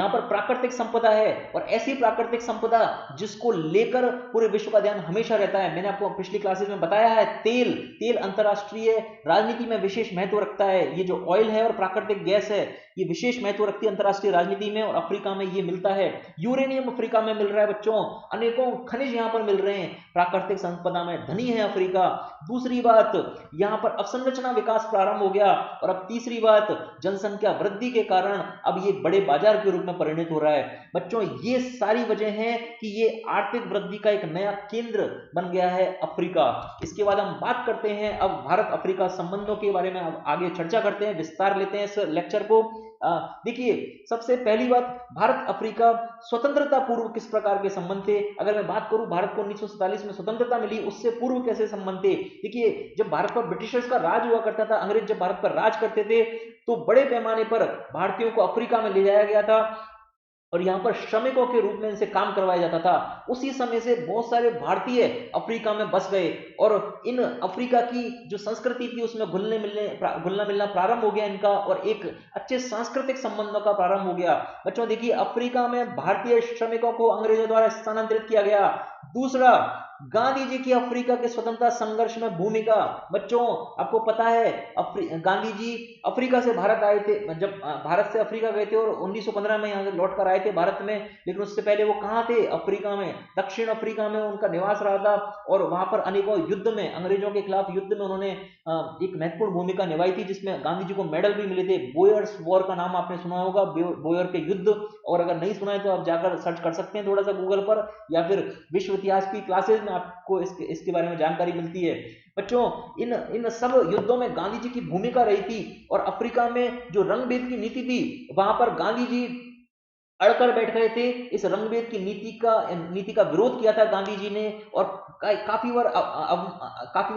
पर प्राकृतिक संपदा है, और ऐसी प्राकृतिक संपदा जिसको लेकर पूरे विश्व का ध्यान हमेशा रहता है। मैंने आपको पिछली क्लासेस में बताया है, तेल अंतरराष्ट्रीय राजनीति में विशेष महत्व रखता है। ये जो ऑयल है और प्राकृतिक गैस है, ये विशेष महत्व रखती है अंतरराष्ट्रीय राजनीति में, और अफ्रीका में ये मिलता है। यूरेनियम अफ्रीका में मिल रहा है बच्चों, अनेकों खनिज यहाँ पर मिल रहे हैं, प्राकृतिक संपदा में धनी है अफ्रीका। दूसरी बात, यहाँ पर अवसंरचना विकास प्रारंभ हो गया, और अब तीसरी बात, जनसंख्या वृद्धि के कारण अब ये बड़े बाजार के रूप में परिणत हो रहा है। बच्चों, ये सारी वजह है कि ये आर्थिक वृद्धि का एक नया केंद्र बन गया है अफ्रीका। इसके बाद हम बात करते हैं अब भारत अफ्रीका संबंधों के बारे में, अब आगे चर्चा करते हैं, विस्तार लेते हैं इस लेक्चर को। देखिए सबसे पहली बात, भारत अफ्रीका स्वतंत्रता पूर्व किस प्रकार के संबंध थे। अगर मैं बात करूं, भारत को 1947 में स्वतंत्रता मिली, उससे पूर्व कैसे संबंध थे। देखिए जब भारत पर ब्रिटिशर्स का राज हुआ करता था, अंग्रेज जब भारत पर राज करते थे, तो बड़े पैमाने पर भारतीयों को अफ्रीका में ले जाया गया था और यहाँ पर श्रमिकों के रूप में इनसे काम करवाया जाता था। उसी समय से बहुत सारे भारतीय अफ्रीका में बस गए और इन अफ्रीका की जो संस्कृति थी उसमें घुलना मिलना प्रारंभ हो गया इनका, और एक अच्छे सांस्कृतिक संबंधों का प्रारंभ हो गया। बच्चों देखिए, अफ्रीका में भारतीय श्रमिकों को अंग्रेजों द्वारा स्थानांतरित किया गया। दूसरा, गांधी जी की अफ्रीका के स्वतंत्रता संघर्ष में भूमिका। बच्चों आपको पता है, गांधी जी अफ्रीका से भारत आए थे, जब भारत से अफ्रीका गए थे और 1915 में यहाँ लौट कर आए थे भारत में, लेकिन उससे पहले वो कहाँ थे, अफ्रीका में, दक्षिण अफ्रीका में उनका निवास रहा था। और वहां पर अनेकों युद्ध में, अंग्रेजों के खिलाफ युद्ध में उन्होंने एक महत्वपूर्ण भूमिका निभाई थी, जिसमें गांधी जी को मेडल भी मिले थे। बोयर्स वॉर का नाम आपने सुना होगा, बोयर के युद्ध, और अगर नहीं सुना है तो आप जाकर सर्च कर सकते हैं थोड़ा सा गूगल पर, या फिर विश्व इतिहास की क्लासेस में आपको इसके बारे में जानकारी मिलती है। बच्चों इन सब युद्धों में गांधी जी की भूमिका रही थी, और अफ्रीका में जो रंगभेद की नीति थी, वहां पर गांधी जी अड़कर बैठ गए थे। इस रंगभेद की नीति का विरोध किया था गांधी जी ने, और काफी बार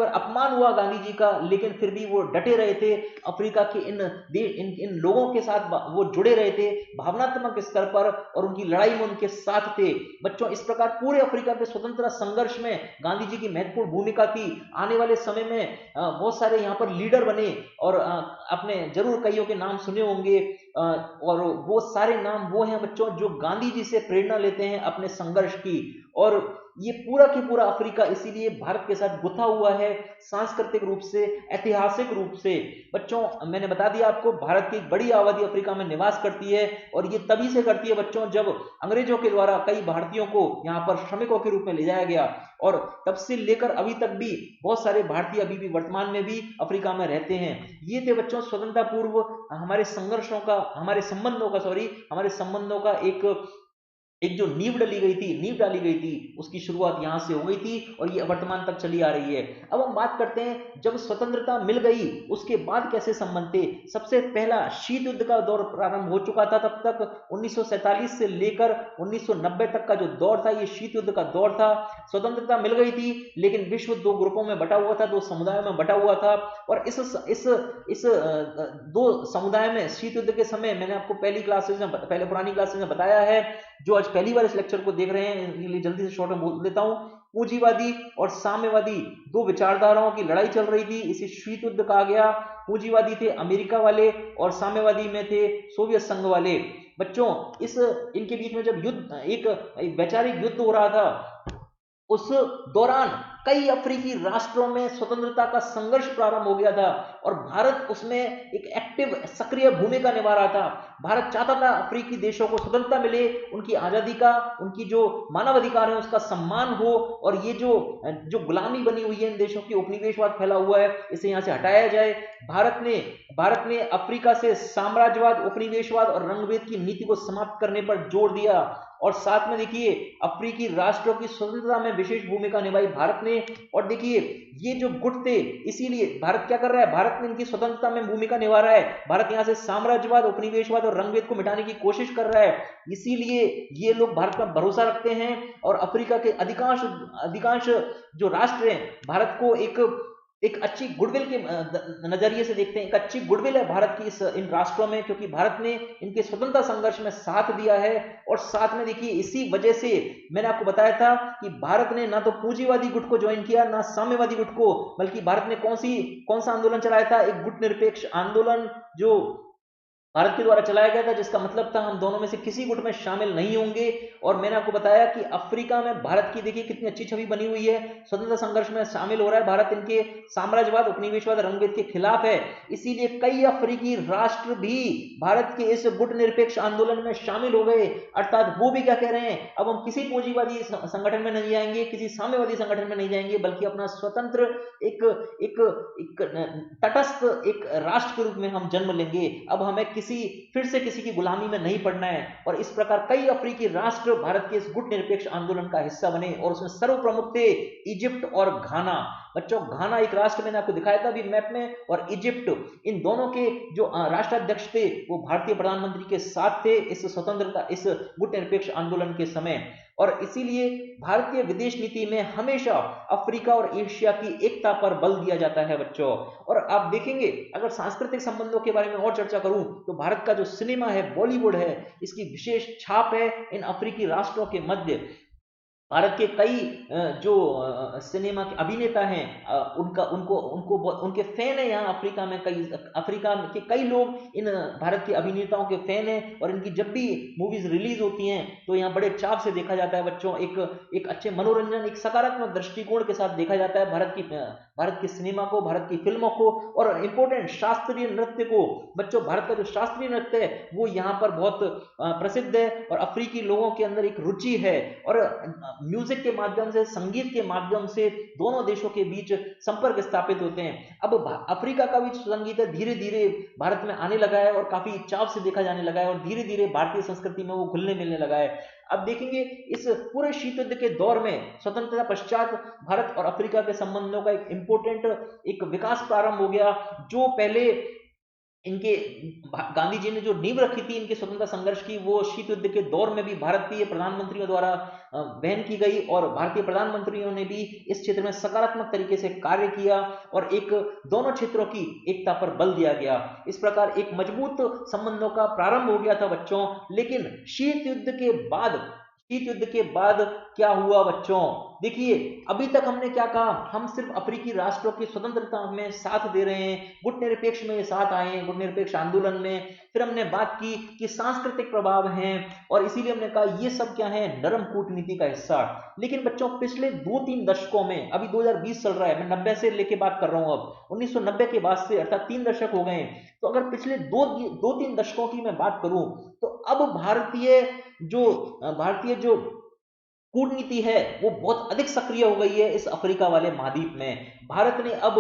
अपमान हुआ गांधी जी का, लेकिन फिर भी वो डटे रहे थे। अफ्रीका के इन लोगों के साथ वो जुड़े रहे थे भावनात्मक स्तर पर, और उनकी लड़ाई में उनके साथ थे। बच्चों इस प्रकार पूरे अफ्रीका के स्वतंत्रता संघर्ष में गांधी जी की महत्वपूर्ण भूमिका थी। आने वाले समय में बहुत सारे यहाँ पर लीडर बने, और आपने जरूर कईयों के नाम सुने होंगे, और वो सारे नाम वो हैं बच्चों जो गांधी जी से प्रेरणा लेते हैं अपने संघर्ष की। और ये पूरा की पूरा अफ्रीका इसीलिए भारत के साथ गुथा हुआ है, सांस्कृतिक रूप से, ऐतिहासिक रूप से। बच्चों मैंने बता दिया आपको, भारत की बड़ी आबादी अफ्रीका में निवास करती है, और ये तभी से करती है बच्चों जब अंग्रेजों के द्वारा कई भारतीयों को यहाँ पर श्रमिकों के रूप में ले जाया गया, और तब से लेकर अभी तक भी बहुत सारे भारतीय अभी भी वर्तमान में भी अफ्रीका में रहते हैं। ये थे बच्चों स्वतंत्रता पूर्व हमारे संबंधों का एक एक जो नींव डाली गई थी, उसकी शुरुआत यहां से हो गई थी और ये वर्तमान तक चली आ रही है। अब हम बात करते हैं जब स्वतंत्रता मिल गई उसके बाद कैसे संबंध थे। सबसे पहला शीत युद्ध का दौर प्रारंभ हो चुका था। तब तक 1947 से लेकर 1990 तक का जो दौर था ये शीत युद्ध का दौर था। स्वतंत्रता मिल गई थी लेकिन विश्व दो ग्रुपों में बटा हुआ था, दो समुदायों में बटा हुआ था। और इस दो समुदाय में शीत युद्ध के समय मैंने आपको पहले पुरानी क्लासेज में बताया है। जो आज पहली बार इस लेक्चर को देख रहे हैं इनके लिए जल्दी से शॉर्ट में बोल देता हूं। पूंजीवादी और साम्यवादी दो विचारधाराओं की लड़ाई चल रही थी, इसे शीत युद्ध कहा गया। पूंजीवादी थे अमेरिका वाले और साम्यवादी में थे सोवियत संघ वाले। बच्चों इनके बीच में जब एक वैचारिक युद्ध हो रहा था, उस दौरान कई अफ्रीकी राष्ट्रों में स्वतंत्रता का संघर्ष प्रारंभ हो गया था और भारत उसमें एक एक्टिव सक्रिय भूमिका निभा रहा था। भारत चाहता था अफ्रीकी देशों को स्वतंत्रता मिले, उनकी आजादी का, उनकी जो मानवाधिकार है उसका सम्मान हो और ये जो गुलामी बनी हुई है इन देशों की, उपनिवेशवाद फैला हुआ है, इसे यहां से हटाया जाए। भारत ने अफ्रीका से साम्राज्यवाद, उपनिवेशवाद और रंगभेद की नीति को समाप्त करने पर जोर दिया और साथ में देखिए अफ्रीकी राष्ट्रों की स्वतंत्रता में विशेष भूमिका निभाई भारत ने। और देखिए ये जो गुट थे, इसीलिए भारत क्या कर रहा है, भारत में इनकी स्वतंत्रता में भूमिका निभा रहा है। भारत यहां से साम्राज्यवाद, उपनिवेशवाद और रंगभेद को मिटाने की कोशिश कर रहा है। इसीलिए ये लोग भारत पर भरोसा रखते हैं और अफ्रीका के अधिकांश जो राष्ट्र हैं भारत को एक अच्छी गुडविल के नजरिए से देखते हैं। एक अच्छी गुडविल है भारत की इन राष्ट्रों में, क्योंकि भारत ने इनके स्वतंत्रता संघर्ष में साथ दिया है। और साथ में देखिए इसी वजह से मैंने आपको बताया था कि भारत ने ना तो पूंजीवादी गुट को ज्वाइन किया ना साम्यवादी गुट को, बल्कि भारत ने कौन सा आंदोलन चलाया था, एक गुट निरपेक्ष आंदोलन जो भारत के द्वारा चलाया गया था, जिसका मतलब था हम दोनों में से किसी गुट में शामिल नहीं होंगे। और मैंने आपको बताया कि अफ्रीका में भारत की देखिए कितनी अच्छी छवि बनी हुई है, स्वतंत्रता संघर्ष में शामिल हो रहा है भारत, इनके साम्राज्यवाद, उपनिवेशवाद, रंगभेद के खिलाफ है। इसीलिए कई अफ्रीकी राष्ट्र भी भारत के इस गुट निरपेक्ष आंदोलन में शामिल हो गए। अर्थात वो भी क्या कह रहे हैं, अब हम किसी पूंजीवादी संगठन में नहीं जाएंगे, किसी साम्यवादी संगठन में नहीं जाएंगे, बल्कि अपना स्वतंत्र एक तटस्थ एक राष्ट्र के रूप में हम जन्म लेंगे। अब हमें फिर से किसी की गुलामी में नहीं पड़ना है। और इस प्रकार कई अफ्रीकी राष्ट्र भारत के इस गुट निरपेक्ष आंदोलन का हिस्सा बने और उसमें सर्वप्रमुख थे इजिप्ट और घाना। बच्चों घाना एक राष्ट्र मैंने आपको दिखाया था अभी मैप में, और इजिप्ट, इन दोनों के जो राष्ट्राध्यक्ष थे वो भारतीय प्रधानमंत्री के साथ थे इस गुट निरपेक्ष आंदोलन के समय। और इसीलिए भारतीय विदेश नीति में हमेशा अफ्रीका और एशिया की एकता पर बल दिया जाता है बच्चों। और आप देखेंगे अगर सांस्कृतिक संबंधों के बारे में और चर्चा करूं तो भारत का जो सिनेमा है, बॉलीवुड है, इसकी विशेष छाप है इन अफ्रीकी राष्ट्रों के मध्य। भारत के कई जो सिनेमा के अभिनेता हैं उनके फैन है यहाँ अफ्रीका में। अफ्रीका के कई लोग इन भारत के अभिनेताओं के फैन हैं और इनकी जब भी मूवीज रिलीज होती हैं तो यहाँ बड़े चाव से देखा जाता है बच्चों। एक अच्छे मनोरंजन, एक सकारात्मक दृष्टिकोण के साथ देखा जाता है भारत की सिनेमा को, भारत की फिल्मों को। और इंपॉर्टेंट शास्त्रीय नृत्य को बच्चों, भारत का जो शास्त्रीय नृत्य है वो यहाँ पर बहुत प्रसिद्ध है और अफ्रीकी लोगों के अंदर एक रुचि है। और म्यूजिक के माध्यम से, संगीत के माध्यम से दोनों देशों के बीच संपर्क स्थापित होते हैं। अब अफ्रीका का भी संगीत धीरे धीरे भारत में आने लगा है और काफी चाव से देखा जाने लगा है और धीरे धीरे भारतीय संस्कृति में वो घुलने मिलने लगा है। अब देखेंगे इस पूरे शीत युद्ध के दौर में स्वतंत्रता पश्चात भारत और अफ्रीका के संबंधों का एक इंपॉर्टेंट एक विकास प्रारंभ हो गया। जो पहले इनके गांधी जी ने जो नींव रखी थी इनके स्वतंत्रता संघर्ष की, वो शीत युद्ध के दौर में भी भारतीय प्रधानमंत्रियों द्वारा वहन की गई और भारतीय प्रधानमंत्रियों ने भी इस क्षेत्र में सकारात्मक तरीके से कार्य किया और दोनों क्षेत्रों की एकता पर बल दिया गया। इस प्रकार एक मजबूत संबंधों का प्रारंभ हो गया था बच्चों। लेकिन शीत युद्ध के बाद क्या हुआ बच्चों? देखिए अभी तक हमने क्या कहा, हम सिर्फ अफ्रीकी राष्ट्रों की स्वतंत्रता में साथ दे रहे हैं, गुट निरपेक्ष में साथ आए हैं, गुट निरपेक्ष आंदोलन में। फिर हमने बात की कि सांस्कृतिक प्रभाव हैं और इसीलिए हमने कहा ये सब क्या है, नरम कूटनीति का हिस्सा। लेकिन बच्चों पिछले 2-3 दशकों में, अभी 2020 चल रहा है, मैं 90 से लेके बात कर रहा हूं, अब 1990 के बाद से, अर्थात 3 दशक हो गए। तो अगर पिछले 2-3 दशकों की मैं बात करूं तो अब भारतीय जो कूटनीति है वो बहुत अधिक सक्रिय हो गई है इस अफ्रीका वाले महाद्वीप में। भारत ने अब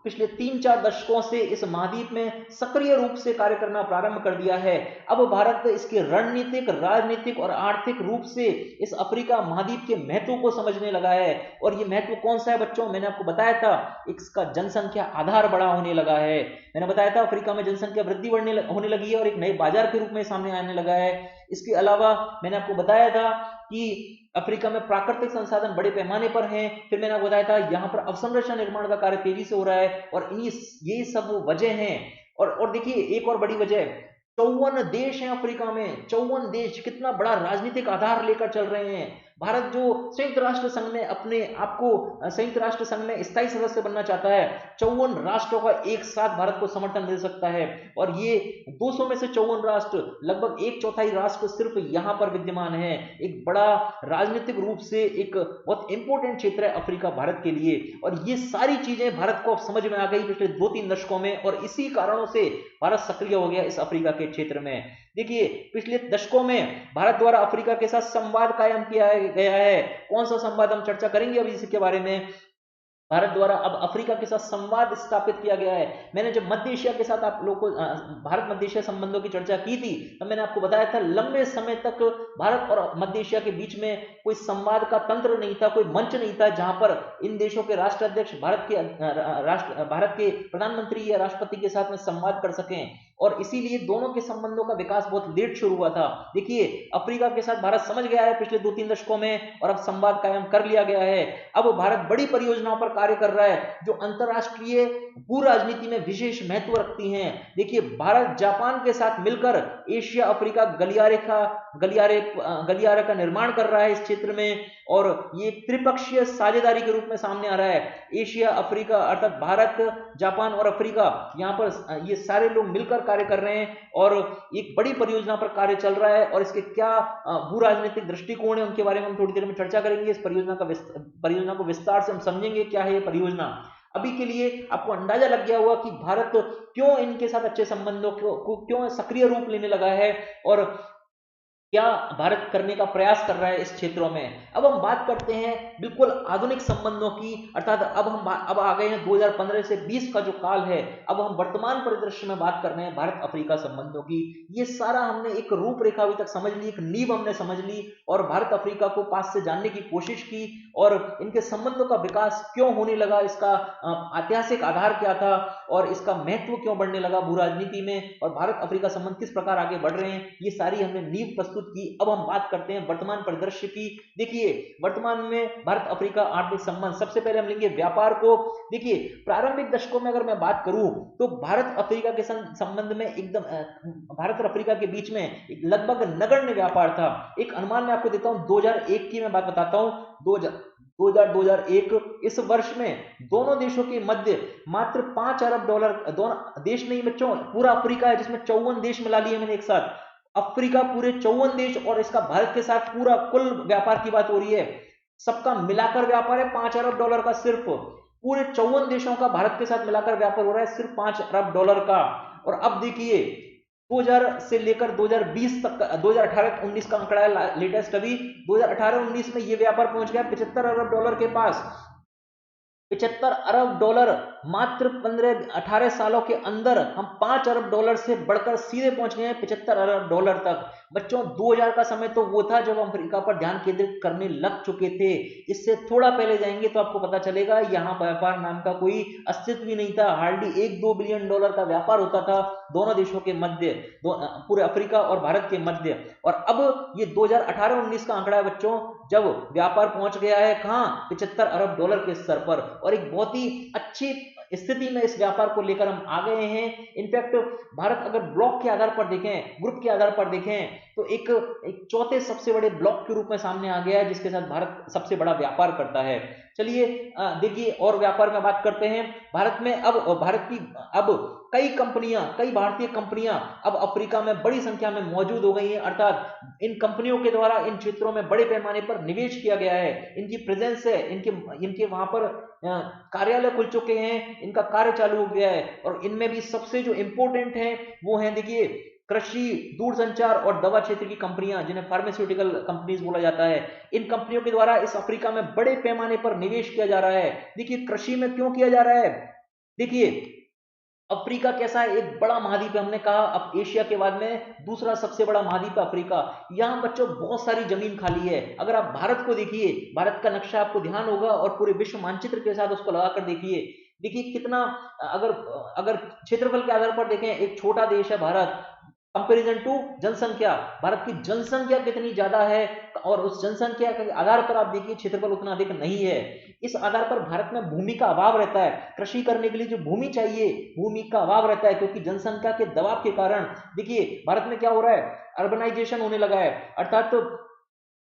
पिछले 3-4 दशकों से इस महाद्वीप में सक्रिय रूप से कार्य करना प्रारंभ कर दिया है। अब भारत इसके रणनीतिक, राजनीतिक और आर्थिक रूप से इस अफ्रीका महाद्वीप के महत्व को समझने लगा है। और ये महत्व कौन सा है बच्चों? मैंने आपको बताया था, इसका जनसंख्या आधार बड़ा होने लगा है। मैंने बताया था अफ्रीका में जनसंख्या वृद्धि होने लगी है और एक नए बाजार के रूप में सामने आने लगा है। इसके अलावा मैंने आपको बताया था कि अफ्रीका में प्राकृतिक संसाधन बड़े पैमाने पर हैं। फिर मैंने आपको बताया था यहाँ पर अवसंरचना निर्माण का कार्य तेजी से हो रहा है और ये सब वजह हैं। और देखिए एक और बड़ी वजह, 54 देश हैं अफ्रीका में। 54 देश कितना बड़ा राजनीतिक आधार लेकर चल रहे हैं। भारत जो संयुक्त राष्ट्र संघ में अपने आप को संयुक्त राष्ट्र संघ में स्थायी सदस्य बनना चाहता है, 54 राष्ट्रों का एक साथ भारत को समर्थन मिल सकता है। और ये 200 में से 54 राष्ट्र, लगभग 1/4 राष्ट्र सिर्फ यहां पर विद्यमान है। एक बड़ा राजनीतिक रूप से एक बहुत इंपॉर्टेंट क्षेत्र है अफ्रीका भारत के लिए। और ये सारी चीजें भारत को अब समझ में आ गई पिछले 2-3 दशकों में, और इसी कारणों से भारत सक्रिय हो गया इस अफ्रीका के क्षेत्र में। देखिए पिछले दशकों में भारत द्वारा अफ्रीका के साथ संवाद कायम किया गया है। कौन सा संवाद, हम चर्चा करेंगे अभी इसके बारे में। भारत द्वारा अब अफ्रीका के साथ संवाद स्थापित किया गया है। मैंने जब मध्य एशिया के साथ आप लोगों को भारत मध्य एशिया संबंधों की चर्चा की थी, तब मैंने आपको बताया था लंबे समय तक भारत और मध्य एशिया के बीच में कोई संवाद का तंत्र नहीं था, कोई मंच नहीं था जहां पर इन देशों के राष्ट्राध्यक्ष भारत के प्रधानमंत्री या राष्ट्रपति के साथ में संवाद कर सकें। और इसीलिए दोनों के संबंधों का विकास बहुत लेट शुरू हुआ था। देखिए अफ्रीका के साथ भारत समझ गया है पिछले 2-3 दशकों में, और अब संवाद कायम कर लिया गया है। अब भारत बड़ी परियोजनाओं पर कार्य कर रहा है जो अंतरराष्ट्रीय भू राजनीति में विशेष महत्व रखती हैं। देखिए भारत जापान के साथ मिलकर एशिया अफ्रीका गलियारे का निर्माण कर रहा है इस क्षेत्र में, और ये त्रिपक्षीय साझेदारी के रूप में सामने आ रहा है। एशिया अफ्रीका अर्थात भारत, जापान और अफ्रीका, यहाँ पर ये सारे लोग मिलकर कार्य कर रहे हैं और एक बड़ी परियोजना पर कार्य चल रहा है। और इसके क्या भू राजनीतिक दृष्टिकोण है उनके बारे में हम थोड़ी देर में चर्चा करेंगे। इस परियोजना को विस्तार से हम समझेंगे क्या है ये परियोजना। अभी के लिए आपको अंदाजा लग गया होगा कि भारत क्यों इनके साथ अच्छे संबंधों को क्यों सक्रिय रूप लेने लगा है और क्या भारत करने का प्रयास कर रहा है इस क्षेत्रों में। अब हम बात करते हैं बिल्कुल आधुनिक संबंधों की, अर्थात अब आ गए हैं 2015 से 20 का जो काल है। अब हम वर्तमान परिदृश्य में बात कर रहे हैं भारत अफ्रीका संबंधों की। ये सारा हमने एक रूपरेखा अभी तक समझ ली, एक नींव हमने समझ ली और भारत अफ्रीका को पास से जानने की कोशिश की और इनके संबंधों का विकास क्यों होने लगा, इसका ऐतिहासिक आधार क्या था और इसका महत्व क्यों बढ़ने लगा भू राजनीति में, और भारत अफ्रीका संबंध किस प्रकार आगे बढ़ रहे हैं, ये सारी हमने नींव प्रस्तुत की। अब हम बात करते हैं वर्तमान परिदृश्य की। देखिए वर्तमान में भारत अफ्रीका आर्थिक संबंध, सबसे पहले हम लेंगे व्यापार को। देखिए प्रारंभिक दशकों में अगर मैं बात करूं तो भारत अफ्रीका के संबंध में एकदम भारत और अफ्रीका के बीच में लगभग नगण्य व्यापार था। एक अनुमान मैं आपको देता हूं, 2001 की मैं बात बताता हूं। 2001 इस वर्ष में दोनों देशों के मध्य मात्र $5 अरब, दोनों देश नहीं बच्चों, पूरा अफ्रीका है जिसमें 54 देश मिला लिए मैंने एक साथ। अफ्रीका पूरे 54 देश और इसका भारत के साथ पूरा कुल व्यापार की बात हो रही है, सबका मिलाकर व्यापार है $5 अरब का। सिर्फ पूरे 54 देशों का भारत के साथ मिलाकर व्यापार हो रहा है सिर्फ $5 अरब का। और अब देखिए 2000 से लेकर 2020 तक, 2018-19 का आंकड़ा है लेटेस्ट। अभी 2018-19 में ये व्यापार पहुंच गया $75 अरब के पास। $75 अरब मात्र 15-18 सालों के अंदर हम $5 अरब से बढ़कर सीधे पहुंच गए हैं $75 अरब तक। बच्चों 2000 का समय तो वो था जब हम अफ्रीका पर ध्यान केंद्रित करने लग चुके थे। इससे थोड़ा पहले जाएंगे तो आपको पता चलेगा यहाँ व्यापार नाम का कोई अस्तित्व ही नहीं था। हार्डली $1-2 बिलियन का व्यापार होता था दोनों देशों के मध्य, पूरे अफ्रीका और भारत के मध्य। और अब ये 2018-19 का आंकड़ा है बच्चों, जब व्यापार पहुंच गया है कहां, $75 अरब के स्तर पर। और एक बहुत ही अच्छी स्थिति में इस व्यापार को लेकर हम आ गए हैं। इनफैक्ट भारत अगर ब्लॉक के आधार पर देखें, ग्रुप के आधार पर देखें, तो एक चौथे सबसे बड़े ब्लॉक के रूप में सामने आ गया है जिसके साथ भारत सबसे बड़ा व्यापार करता है। चलिए देखिए और व्यापार में बात करते हैं। भारत में अब कई भारतीय कंपनियां अब अफ्रीका में बड़ी संख्या में मौजूद हो गई हैं, अर्थात इन कंपनियों के द्वारा इन क्षेत्रों में बड़े पैमाने पर निवेश किया गया है। इनकी प्रेजेंस है, इनके वहां पर कार्यालय खुल चुके हैं, इनका कार्य चालू हो गया है। और इनमें भी सबसे जो इंपॉर्टेंट है वो है देखिए कृषि, दूरसंचार और दवा क्षेत्र की कंपनियां, जिन्हें फार्मास्यूटिकल कंपनीज बोला जाता है। इन कंपनियों के द्वारा इस अफ्रीका में बड़े पैमाने पर निवेश किया जा रहा है। देखिए कृषि में क्यों किया जा रहा है, देखिए अफ्रीका कैसा है, एक बड़ा महाद्वीप है, हमने कहा अब एशिया के बाद में दूसरा सबसे बड़ा महाद्वीप है अफ्रीका। यहाँ बच्चों बहुत सारी जमीन खाली है। अगर आप भारत को देखिए, भारत का नक्शा आपको ध्यान होगा और पूरे विश्व मानचित्र के साथ उसको लगाकर देखिए, देखिए कितना, अगर अगर क्षेत्रफल के आधार पर देखें, एक छोटा देश है भारत, कंपेरिजन टू जनसंख्या, भारत की जनसंख्या कितनी ज्यादा है, और उस जनसंख्या के आधार पर आप देखिए क्षेत्रफल उतना अधिक नहीं है। इस आधार पर भारत में भूमि का अभाव रहता है, कृषि करने के लिए जो भूमि चाहिए भूमि का अभाव रहता है, क्योंकि जनसंख्या के दबाव के कारण। देखिए भारत में क्या हो रहा है, अर्बनाइजेशन होने लगा है, अर्थात तो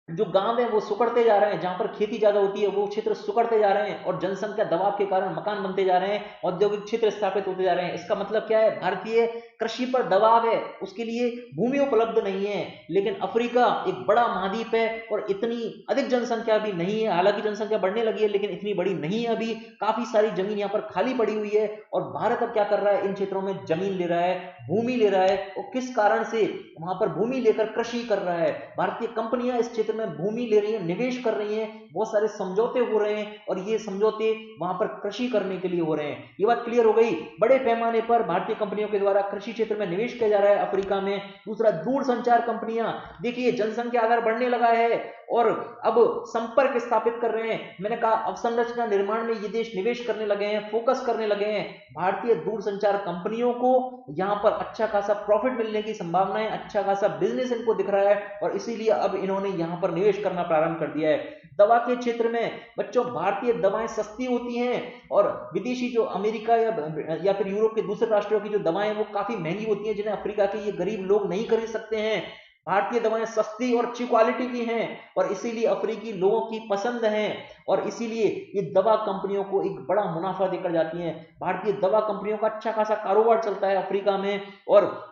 जो गांव है वो सुकड़ते जा रहे हैं, जहां पर खेती ज्यादा होती है वो क्षेत्र सुकड़ते जा रहे हैं, और जनसंख्या दबाव के कारण मकान बनते जा रहे हैं, औद्योगिक क्षेत्र स्थापित होते जा रहे हैं। इसका मतलब क्या है, भारतीय कृषि पर दबाव है, उसके लिए भूमि उपलब्ध नहीं है। लेकिन अफ्रीका एक बड़ा महाद्वीप है और इतनी अधिक जनसंख्या भी नहीं है, हालांकि जनसंख्या बढ़ने लगी है लेकिन इतनी बड़ी नहीं है अभी, काफी सारी जमीन यहाँ पर खाली पड़ी हुई है। और भारत अब क्या कर रहा है, इन क्षेत्रों में जमीन ले रहा है, भूमि ले रहा है, और किस कारण से वहां पर भूमि लेकर कृषि कर रहा है। भारतीय कंपनियां इस क्षेत्र में भूमि ले रही हैं, निवेश कर रही हैं, बहुत सारे समझौते हो रहे हैं, और ये समझौते वहां पर कृषि करने के लिए हो रहे हैं। ये बात क्लियर हो गई, बड़े पैमाने पर भारतीय कंपनियों के द्वारा कृषि क्षेत्र में निवेश किया जा रहा है अफ्रीका में। दूसरा, दूर संचार कंपनियां, देखिए जनसंख्या आधार बढ़ने लगा है और अब संपर्क स्थापित कर रहे हैं। मैंने कहा अवसंरचना निर्माण में ये देश निवेश करने लगे हैं, फोकस करने लगे हैं। भारतीय दूरसंचार कंपनियों को यहां पर अच्छा खासा प्रॉफिट मिलने की संभावना है, अच्छा खासा बिजनेस इनको दिख रहा है, और इसीलिए अब इन्होंने यहां पर निवेश करना प्रारंभ कर दिया है। दवा के क्षेत्र में बच्चों भारतीय दवाएं सस्ती होती हैं, और विदेशी जो अमेरिका या फिर यूरोप के दूसरे राष्ट्रों की जो दवाएं वो काफी महंगी होती हैं, जिन्हें अफ्रीका के ये गरीब लोग नहीं खरीद सकते हैं। भारतीय दवाएं सस्ती और अच्छी क्वालिटी की हैं, और इसीलिए अफ्रीकी लोगों की पसंद हैं, और इसीलिए ये दवा कंपनियों को एक बड़ा मुनाफा देकर जाती हैं। भारतीय दवा कंपनियों का अच्छा खासा कारोबार चलता है अफ्रीका में, और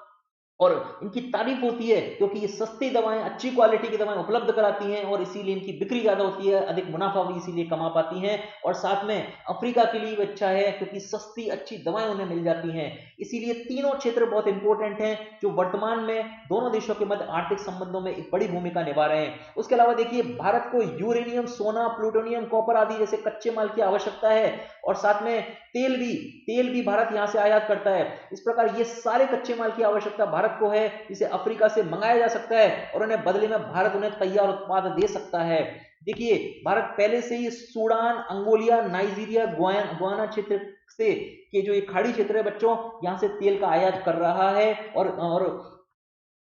इनकी तारीफ होती है क्योंकि ये सस्ती दवाएं, अच्छी क्वालिटी की दवाएं उपलब्ध कराती हैं, और इसीलिए इनकी बिक्री ज्यादा होती है, अधिक मुनाफा भी इसीलिए कमा पाती हैं। और साथ में अफ्रीका के लिए भी अच्छा है क्योंकि सस्ती अच्छी दवाएं उन्हें मिल जाती हैं। इसीलिए तीनों क्षेत्र बहुत इंपॉर्टेंट हैं, जो वर्तमान में दोनों देशों के मध्य आर्थिक संबंधों में एक बड़ी भूमिका निभा रहे हैं। उसके अलावा देखिए भारत को यूरेनियम, सोना, प्लूटोनियम, कॉपर आदि जैसे कच्चे माल की आवश्यकता है, और साथ में तेल भी भारत यहां से आयात करता है। इस प्रकार ये सारे कच्चे माल की आवश्यकता भारत को है, जिसे अफ्रीका से मंगाया जा सकता है, और उन्हें बदले में भारत उन्हें तैयार उत्पाद दे सकता है। देखिए भारत पहले से ही सूडान, अंगोलिया, नाइजीरिया, गुयाना क्षेत्र से के जो ये खाड़ी क्षेत्र है बच्चों, यहां से तेल का आयात कर रहा है, और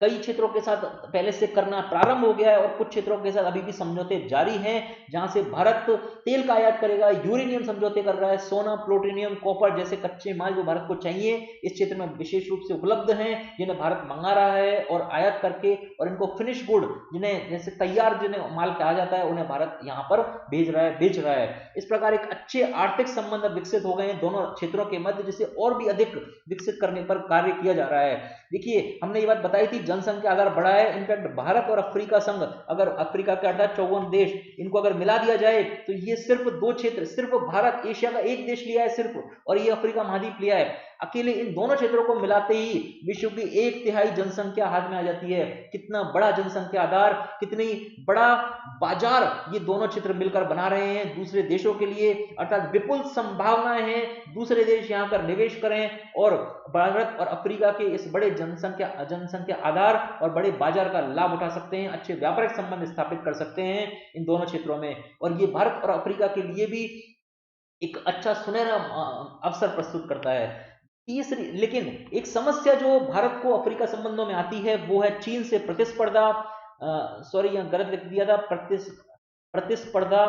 कई क्षेत्रों के साथ पहले से करना प्रारंभ हो गया है, और कुछ क्षेत्रों के साथ अभी भी समझौते जारी हैं, जहां से भारत तेल का आयात करेगा, यूरेनियम समझौते कर रहा है, सोना, प्लूटोनियम, कॉपर जैसे कच्चे माल जो भारत को चाहिए इस क्षेत्र में विशेष रूप से उपलब्ध हैं, जिन्हें भारत मंगा रहा है और आयात करके, और इनको फिनिश गुड, जिन्हें जैसे तैयार जिन्हें माल कहा जाता है, उन्हें भारत यहाँ पर बेच रहा है। इस प्रकार एक अच्छे आर्थिक संबंध विकसित हो गए हैं दोनों क्षेत्रों के मध्य, जिसे और भी अधिक विकसित करने पर कार्य किया जा रहा है। देखिए हमने ये बात बताई थी, जनसंख्या अगर बढ़ा है, इनफैक्ट भारत और अफ्रीका संघ, अगर अफ्रीका के अर्थात 54 देश, इनको अगर मिला दिया जाए तो ये सिर्फ दो क्षेत्र, सिर्फ भारत एशिया का एक देश लिया है सिर्फ, और ये अफ्रीका महाद्वीप लिया है। अकेले इन दोनों क्षेत्रों को मिलाते ही विश्व की 1/3 जनसंख्या हाथ में आ जाती है। कितना बड़ा जनसंख्या आधार, कितनी बड़ा बाजार ये दोनों क्षेत्र मिलकर बना रहे हैं दूसरे देशों के लिए, अर्थात विपुल संभावनाएं हैं दूसरे देश यहां पर निवेश करें, और भारत और अफ्रीका के इस बड़े जनसंख्या आधार और बड़े बाजार का लाभ उठा सकते हैं, अच्छे व्यापारिक संबंध स्थापित कर सकते हैं इन दोनों क्षेत्रों में, और ये भारत और अफ्रीका के लिए भी एक अच्छा सुनहरा अवसर प्रस्तुत करता है। तीसरी लेकिन एक समस्या जो भारत को अफ्रीका संबंधों में आती है वो है चीन से प्रतिस्पर्धा, सॉरी यहां गलत लिख दिया था, प्रतिस्पर्धा,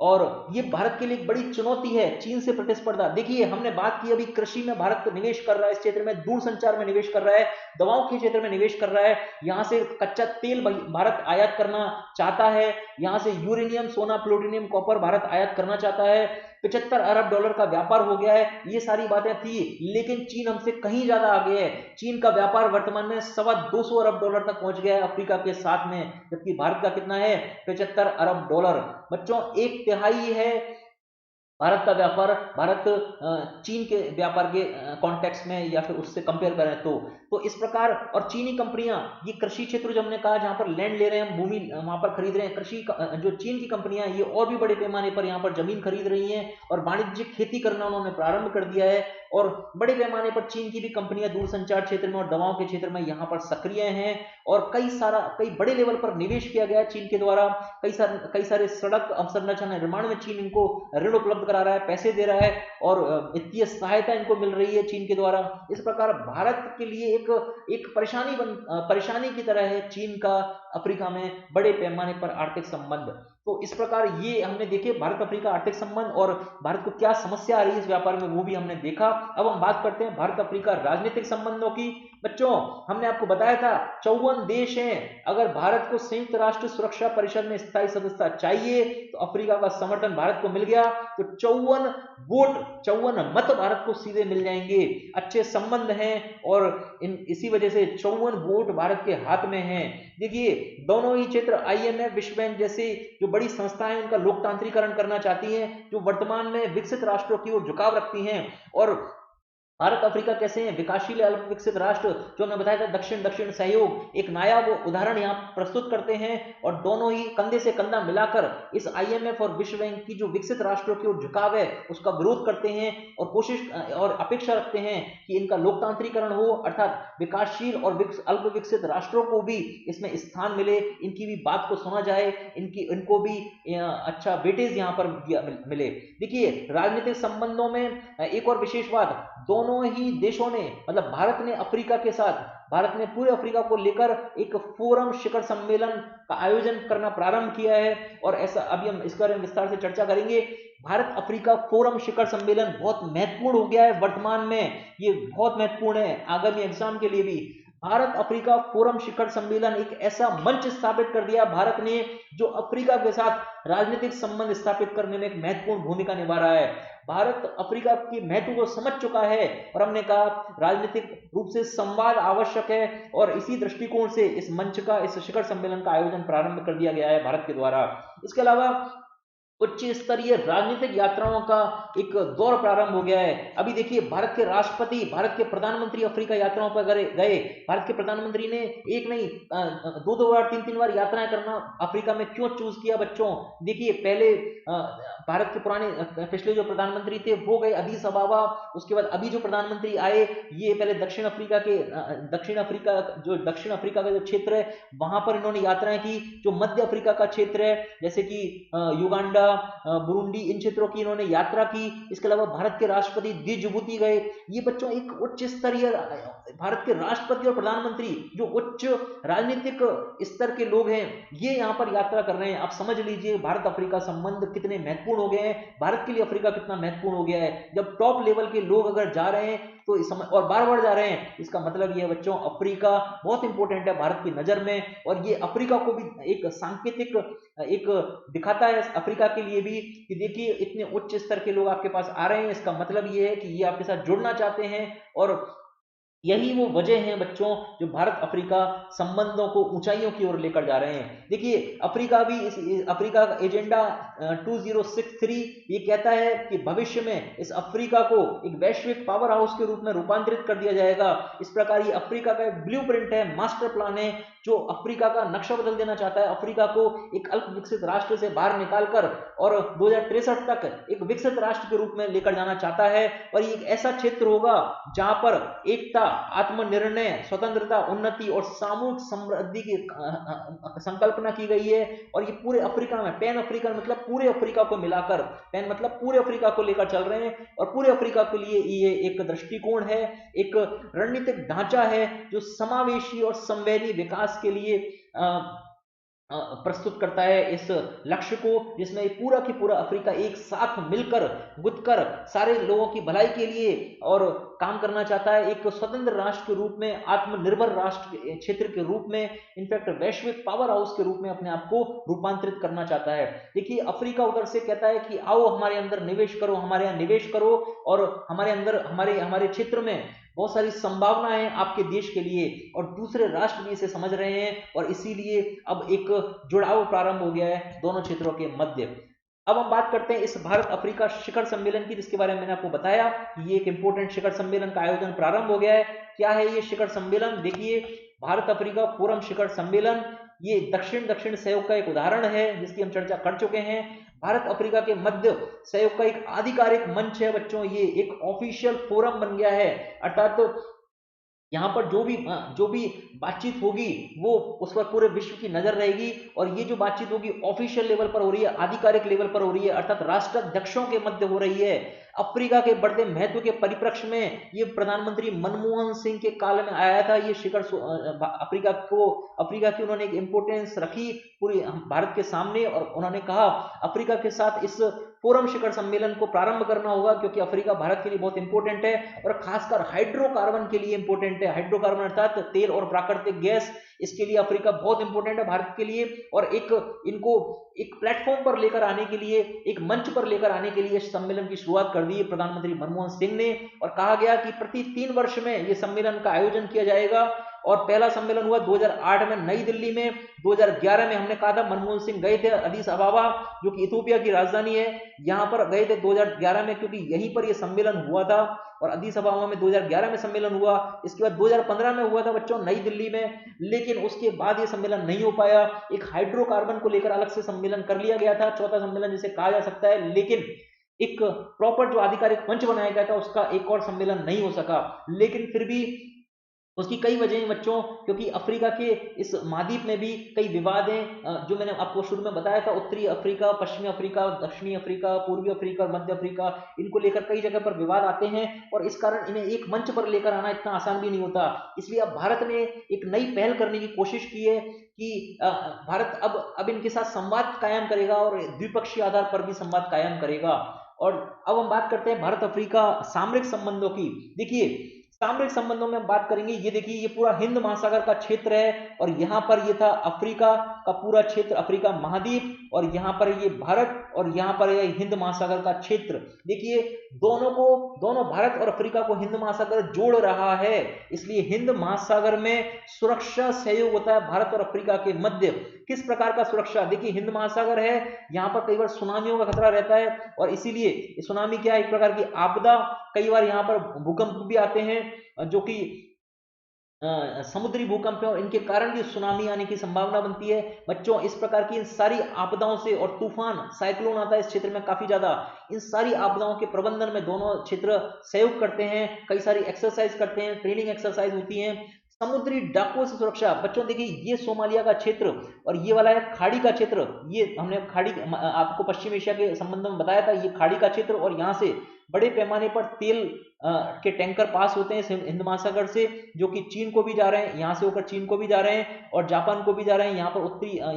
और ये भारत के लिए एक बड़ी चुनौती है, चीन से प्रतिस्पर्धा। देखिए हमने बात की अभी कृषि में भारत निवेश कर रहा है, इस क्षेत्र में दूरसंचार में निवेश कर रहा है, दवाओं के क्षेत्र में निवेश कर रहा है, यहां से कच्चा तेल भारत आयात करना चाहता है, यहां से यूरेनियम, सोना, प्लूटोनियम, कॉपर भारत आयात करना चाहता है, 75 अरब डॉलर का व्यापार हो गया है। ये सारी बातें थी, लेकिन चीन हमसे कहीं ज्यादा आगे है। चीन का व्यापार वर्तमान में 225 अरब डॉलर तक पहुंच गया है अफ्रीका के साथ में, जबकि भारत का कितना है, 75 अरब डॉलर। बच्चों 1/3 है भारत का व्यापार, भारत चीन के व्यापार के कॉन्टेक्स्ट में या फिर उससे कंपेयर करें तो इस प्रकार, और चीनी कंपनियां, ये कृषि क्षेत्र जो हमने कहा जहां पर लैंड ले रहे हैं, भूमि वहां पर खरीद रहे हैं, जो चीन की कंपनियां ये और भी बड़े पैमाने पर यहाँ पर जमीन खरीद रही हैं और वाणिज्यिक खेती करना उन्होंने प्रारंभ कर दिया है। और बड़े पैमाने पर चीन की भी कंपनियां दूरसंचार क्षेत्र में और दवाओं के क्षेत्र में यहाँ पर सक्रिय हैं और कई बड़े लेवल पर निवेश किया गया है चीन के द्वारा। कई सारे सड़क अवसंरचना निर्माण में चीन इनको ऋण उपलब्ध करा रहा है, पैसे दे रहा है और वित्तीय सहायता इनको मिल रही है चीन के द्वारा। इस प्रकार भारत के लिए एक परेशानी की तरह है चीन का अफ्रीका में बड़े पैमाने पर आर्थिक संबंध। तो इस प्रकार ये हमने देखे भारत अफ्रीका आर्थिक संबंध और भारत को क्या समस्या आ रही है इस व्यापार में, वो भी हमने देखा। अब हम बात करते हैं भारत अफ्रीका राजनीतिक संबंधों की। बच्चों, हमने आपको बताया था 54 देश हैं। अगर भारत को संयुक्त राष्ट्र सुरक्षा परिषद में स्थायी सदस्यता चाहिए तो अफ्रीका का समर्थन भारत को मिल गया तो 54 मत भारत को सीधे मिल जाएंगे। अच्छे संबंध हैं और इसी वजह से 54 वोट भारत के हाथ में हैं। देखिए, दोनों ही क्षेत्र IMF, विश्व बैंक जैसे जो बड़ी संस्थाएं उनका लोकतांत्रिकरण करना चाहती हैं, जो वर्तमान में विकसित राष्ट्रों की ओर झुकाव रखती हैं। और भारत अफ्रीका कैसे हैं? विकासशील अल्प विकसित राष्ट्र, जो हमने बताया था दक्षिण दक्षिण सहयोग, एक नायाब उदाहरण यहाँ प्रस्तुत करते हैं और दोनों ही कंधे से कंधा मिलाकर इस IMF और विश्व बैंक की जो विकसित राष्ट्रों की ओर झुकाव है उसका विरोध करते हैं और कोशिश और अपेक्षा रखते हैं कि इनका लोकतांत्रिकरण हो, अर्थात विकासशील और अल्प विकसित राष्ट्रों को भी इसमें स्थान मिले, इनकी भी बात को सुना जाए, इनको भी अच्छा वेटेज यहाँ पर मिले। देखिए, राजनीतिक संबंधों में एक और विशेष बात, दोनों ही देशों ने, मतलब भारत ने पूरे अफ्रीका को लेकर एक फोरम शिखर सम्मेलन का आयोजन करना प्रारंभ किया है और ऐसा अभी हम इस बारे में विस्तार से चर्चा करेंगे। भारत अफ्रीका फोरम शिखर सम्मेलन बहुत महत्वपूर्ण हो गया है वर्तमान में, ये बहुत महत्वपूर्ण है आगामी एग्जाम के लिए भी। भारत अफ्रीका फोरम शिखर सम्मेलन एक ऐसा मंच स्थापित कर दिया भारत ने जो अफ्रीका के साथ राजनीतिक संबंध स्थापित करने में एक महत्वपूर्ण भूमिका निभा रहा है। भारत अफ्रीका की महत्व को समझ चुका है और हमने कहा राजनीतिक रूप से संवाद आवश्यक है और इसी दृष्टिकोण से इस मंच का, इस शिखर सम्मेलन का आयोजन प्रारंभ कर दिया गया है भारत के द्वारा। इसके अलावा उच्च स्तरीय राजनीतिक यात्राओं का एक दौर प्रारंभ हो गया है। अभी देखिए, भारत के राष्ट्रपति, भारत के प्रधानमंत्री अफ्रीका यात्राओं पर गए। भारत के प्रधानमंत्री ने एक नहीं 2 बार 3 बार यात्राएं करना अफ्रीका में क्यों चूज किया बच्चों? देखिए, पहले भारत के पिछले जो प्रधानमंत्री थे वो गए अदीस अबाबा, उसके बाद अभी जो प्रधानमंत्री आए ये पहले दक्षिण अफ्रीका का जो क्षेत्र है वहां पर इन्होंने यात्राएं की। जो मध्य अफ्रीका का क्षेत्र है जैसे कि युगांडा, बुरुंडी, इन क्षेत्रों की इन्होंने यात्रा की। इसके अलावा भारत के राष्ट्रपति द्विजिबूती गए। ये बच्चों एक उच्च स्तरीय, भारत के राष्ट्रपति और प्रधानमंत्री जो उच्च राजनीतिक स्तर के लोग हैं ये यहाँ पर यात्रा कर रहे हैं। आप समझ लीजिए भारत अफ्रीका संबंध कितने महत्वपूर्ण हो गए हैं, भारत के लिए अफ्रीका कितना महत्वपूर्ण हो गया है। जब टॉप लेवल के लोग अगर जा रहे हैं तो इस समय और बार बार जा रहे हैं, इसका मतलब ये है बच्चों अफ्रीका बहुत इंपॉर्टेंट है भारत की नजर में और ये अफ्रीका को भी एक सांकेतिक एक दिखाता है अफ्रीका के लिए भी कि देखिए इतने उच्च स्तर के लोग आपके पास आ रहे हैं, इसका मतलब ये है कि ये आपके साथ जुड़ना चाहते हैं। और यही वो वजह है बच्चों जो भारत अफ्रीका संबंधों को ऊंचाइयों की ओर लेकर जा रहे हैं। देखिए, अफ्रीका का एजेंडा 2063 ये कहता है कि भविष्य में इस अफ्रीका को एक वैश्विक पावर हाउस के रूप में रूपांतरित कर दिया जाएगा। इस प्रकार ये अफ्रीका का एक ब्लूप्रिंट है, मास्टर प्लान है जो अफ्रीका का नक्शा बदल देना चाहता है, अफ्रीका को एक अल्प विकसित राष्ट्र से बाहर निकालकर और 2063 तक एक विकसित राष्ट्र के रूप में लेकर जाना चाहता है। और ये एक ऐसा क्षेत्र होगा जहां पर एकता, आत्मनिर्णय, स्वतंत्रता, उन्नति और सामूहिक समृद्धि की संकल्पना की गई है। और ये पूरे अफ्रीका में, पैन अफ्रीकन मतलब पूरे अफ्रीका को मिलाकर, पैन मतलब पूरे अफ्रीका को लेकर चल रहे हैं और पूरे अफ्रीका के लिए ये एक दृष्टिकोण है, एक रणनीतिक ढांचा है जो समावेशी और संवैधी विकास के लिए प्रस्तुत करता है इस लक्ष्य को, जिसमें पूरा की पूरा अफ्रीका एक साथ मिलकर गुदकर सारे लोगों की भलाई के लिए और काम करना चाहता है। एक स्वतंत्र राष्ट्र के रूप में, आत्मनिर्भर राष्ट्र क्षेत्र के रूप में, इनफैक्ट वैश्विक पावर हाउस के रूप में अपने आप को रूपांतरित करना चाहता है। देखिए, अफ्रीका उधर से कहता है कि आओ हमारे अंदर निवेश करो, हमारे यहाँ निवेश करो और हमारे अंदर हमारे क्षेत्र में बहुत सारी संभावनाएं आपके देश के लिए। और दूसरे राष्ट्र भी इसे समझ रहे हैं और इसीलिए अब एक जुड़ाव प्रारंभ हो गया है दोनों क्षेत्रों के मध्य। अब हम बात करते हैं इस भारत अफ्रीका शिखर सम्मेलन की, जिसके बारे में मैंने आपको बताया कि ये एक इंपॉर्टेंट शिखर सम्मेलन का आयोजन प्रारंभ हो गया है। क्या है ये शिखर सम्मेलन? देखिए, भारत अफ्रीका फोरम शिखर सम्मेलन, ये दक्षिण दक्षिण सहयोग का एक उदाहरण है जिसकी हम चर्चा कर चुके हैं। भारत अफ्रीका के मध्य सहयोग का एक आधिकारिक मंच है बच्चों, ये एक ऑफिशियल फोरम बन गया है। अर्थात यहाँ पर जो भी बातचीत होगी वो उस पर पूरे विश्व की नजर रहेगी, और ये जो बातचीत होगी ऑफिशियल लेवल पर हो रही है, आधिकारिक लेवल पर हो रही है, अर्थात राष्ट्राध्यक्षों के मध्य हो रही है। अफ्रीका के बढ़ते महत्व के परिप्रेक्ष्य में ये प्रधानमंत्री मनमोहन सिंह के काल में आया था ये शिखर। अफ्रीका की उन्होंने एक इंपोर्टेंस रखी पूरी भारत के सामने, और उन्होंने कहा अफ्रीका के साथ इस फोरम शिखर सम्मेलन को प्रारंभ करना होगा, क्योंकि अफ्रीका भारत के लिए बहुत इंपॉर्टेंट है और खासकर हाइड्रोकार्बन के लिए इंपॉर्टेंट है। हाइड्रोकार्बन अर्थात तेल और प्राकृतिक गैस, इसके लिए अफ्रीका बहुत इंपॉर्टेंट है भारत के लिए, और इनको एक प्लेटफॉर्म पर लेकर आने के लिए, एक मंच पर लेकर आने के लिए इस सम्मेलन की शुरुआत कर दी प्रधानमंत्री मनमोहन सिंह ने, और कहा गया कि प्रति 3 वर्ष में यह सम्मेलन का आयोजन किया जाएगा। और पहला सम्मेलन हुआ 2008 में नई दिल्ली में। 2011 में हमने कहा था मनमोहन सिंह गए थे अदीस अबाबा, जो कि इथियोपिया की राजधानी है, यहां पर गए थे 2011 में, क्योंकि यहीं पर यह सम्मेलन हुआ था, और अदीस अबाबा में 2011 में सम्मेलन हुआ। इसके बाद 2015 में हुआ था बच्चों नई दिल्ली में, लेकिन उसके बाद यह सम्मेलन नहीं हो पाया। एक हाइड्रोकार्बन को लेकर अलग से सम्मेलन कर लिया गया था, चौथा सम्मेलन जिसे कहा जा सकता है, लेकिन एक प्रॉपर जो आधिकारिक मंच बनाया गया था उसका एक और सम्मेलन नहीं हो सका। लेकिन फिर भी उसकी कई वजह हैं बच्चों, क्योंकि अफ्रीका के इस महाद्वीप में भी कई विवाद हैं, जो मैंने आपको शुरू में बताया था, उत्तरी अफ्रीका, पश्चिमी अफ्रीका, दक्षिणी अफ्रीका, पूर्वी अफ्रीका और मध्य अफ्रीका, इनको लेकर कई जगह पर विवाद आते हैं, और इस कारण इन्हें एक मंच पर लेकर आना इतना आसान भी नहीं होता। इसलिए अब भारत ने एक नई पहल करने की कोशिश की है कि भारत अब इनके साथ संवाद कायम करेगा, और द्विपक्षीय आधार पर भी संवाद कायम करेगा। और अब हम बात करते हैं भारत अफ्रीका सामरिक संबंधों की। देखिए, सामरिक संबंधों में हम बात करेंगे, ये देखिए ये पूरा हिंद महासागर का क्षेत्र है, और यहाँ पर ये था अफ्रीका का पूरा क्षेत्र, अफ्रीका महाद्वीप, और यहाँ पर ये भारत, और यहाँ पर ये हिंद महासागर का क्षेत्र। देखिए, दोनों भारत और अफ्रीका को हिंद महासागर जोड़ रहा है, इसलिए हिंद महासागर में सुरक्षा सहयोग होता है भारत और अफ्रीका के मध्य। किस प्रकार का सुरक्षा? देखिए, हिंद महासागर है, यहाँ पर कई बार सुनामियों का खतरा रहता है, और इसीलिए सुनामी क्या है, एक प्रकार की आपदा, कई बार यहाँ पर भूकंप भी आते हैं जो कि समुद्री भूकंप है, और इनके कारण भी सुनामी आने की संभावना बनती है बच्चों। इस प्रकार की इन सारी आपदाओं से, और तूफान साइक्लोन आता है इस क्षेत्र में काफी ज्यादा, इन सारी आपदाओं के प्रबंधन में दोनों क्षेत्र सहयोग करते हैं, कई सारी एक्सरसाइज करते हैं, ट्रेनिंग एक्सरसाइज होती है। समुद्री डाकुओं से सुरक्षा, बच्चों देखिए ये सोमालिया का क्षेत्र, और ये वाला है खाड़ी का क्षेत्र, ये हमने खाड़ी आपको पश्चिम एशिया के संबंध में बताया था, ये खाड़ी का क्षेत्र, और यहाँ से बड़े पैमाने पर तेल के टैंकर पास होते हैं हिंद महासागर से, जो कि चीन को भी जा रहे हैं, यहाँ से होकर चीन को भी जा रहे हैं, और जापान को भी जा रहे हैं,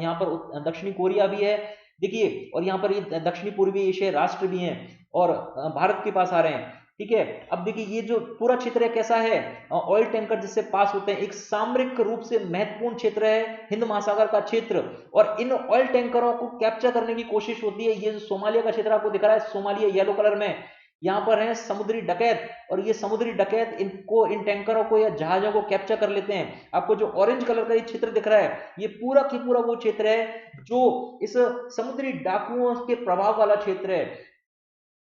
यहाँ पर दक्षिणी कोरिया भी है, देखिए, और यहाँ पर ये दक्षिणी पूर्वी एशिया राष्ट्र भी हैं, और भारत के पास आ रहे हैं, ठीक है। अब देखिए ये जो पूरा क्षेत्र है कैसा है, ऑयल टैंकर जिससे पास होते हैं, एक सामरिक रूप से महत्वपूर्ण क्षेत्र है हिंद महासागर का क्षेत्र, और इन ऑयल टैंकरों को कैप्चर करने की कोशिश होती है। ये जो सोमालिया का क्षेत्र आपको दिख रहा है, सोमालिया येलो कलर में, यहाँ पर है समुद्री डकैत, और ये समुद्री डकैत इन टैंकरों को या जहाजों को कैप्चर कर लेते हैं। आपको जो ऑरेंज कलर का ये क्षेत्र दिख रहा है, ये पूरा की पूरा वो क्षेत्र है जो इस समुद्री डाकुओं के प्रभाव वाला क्षेत्र है।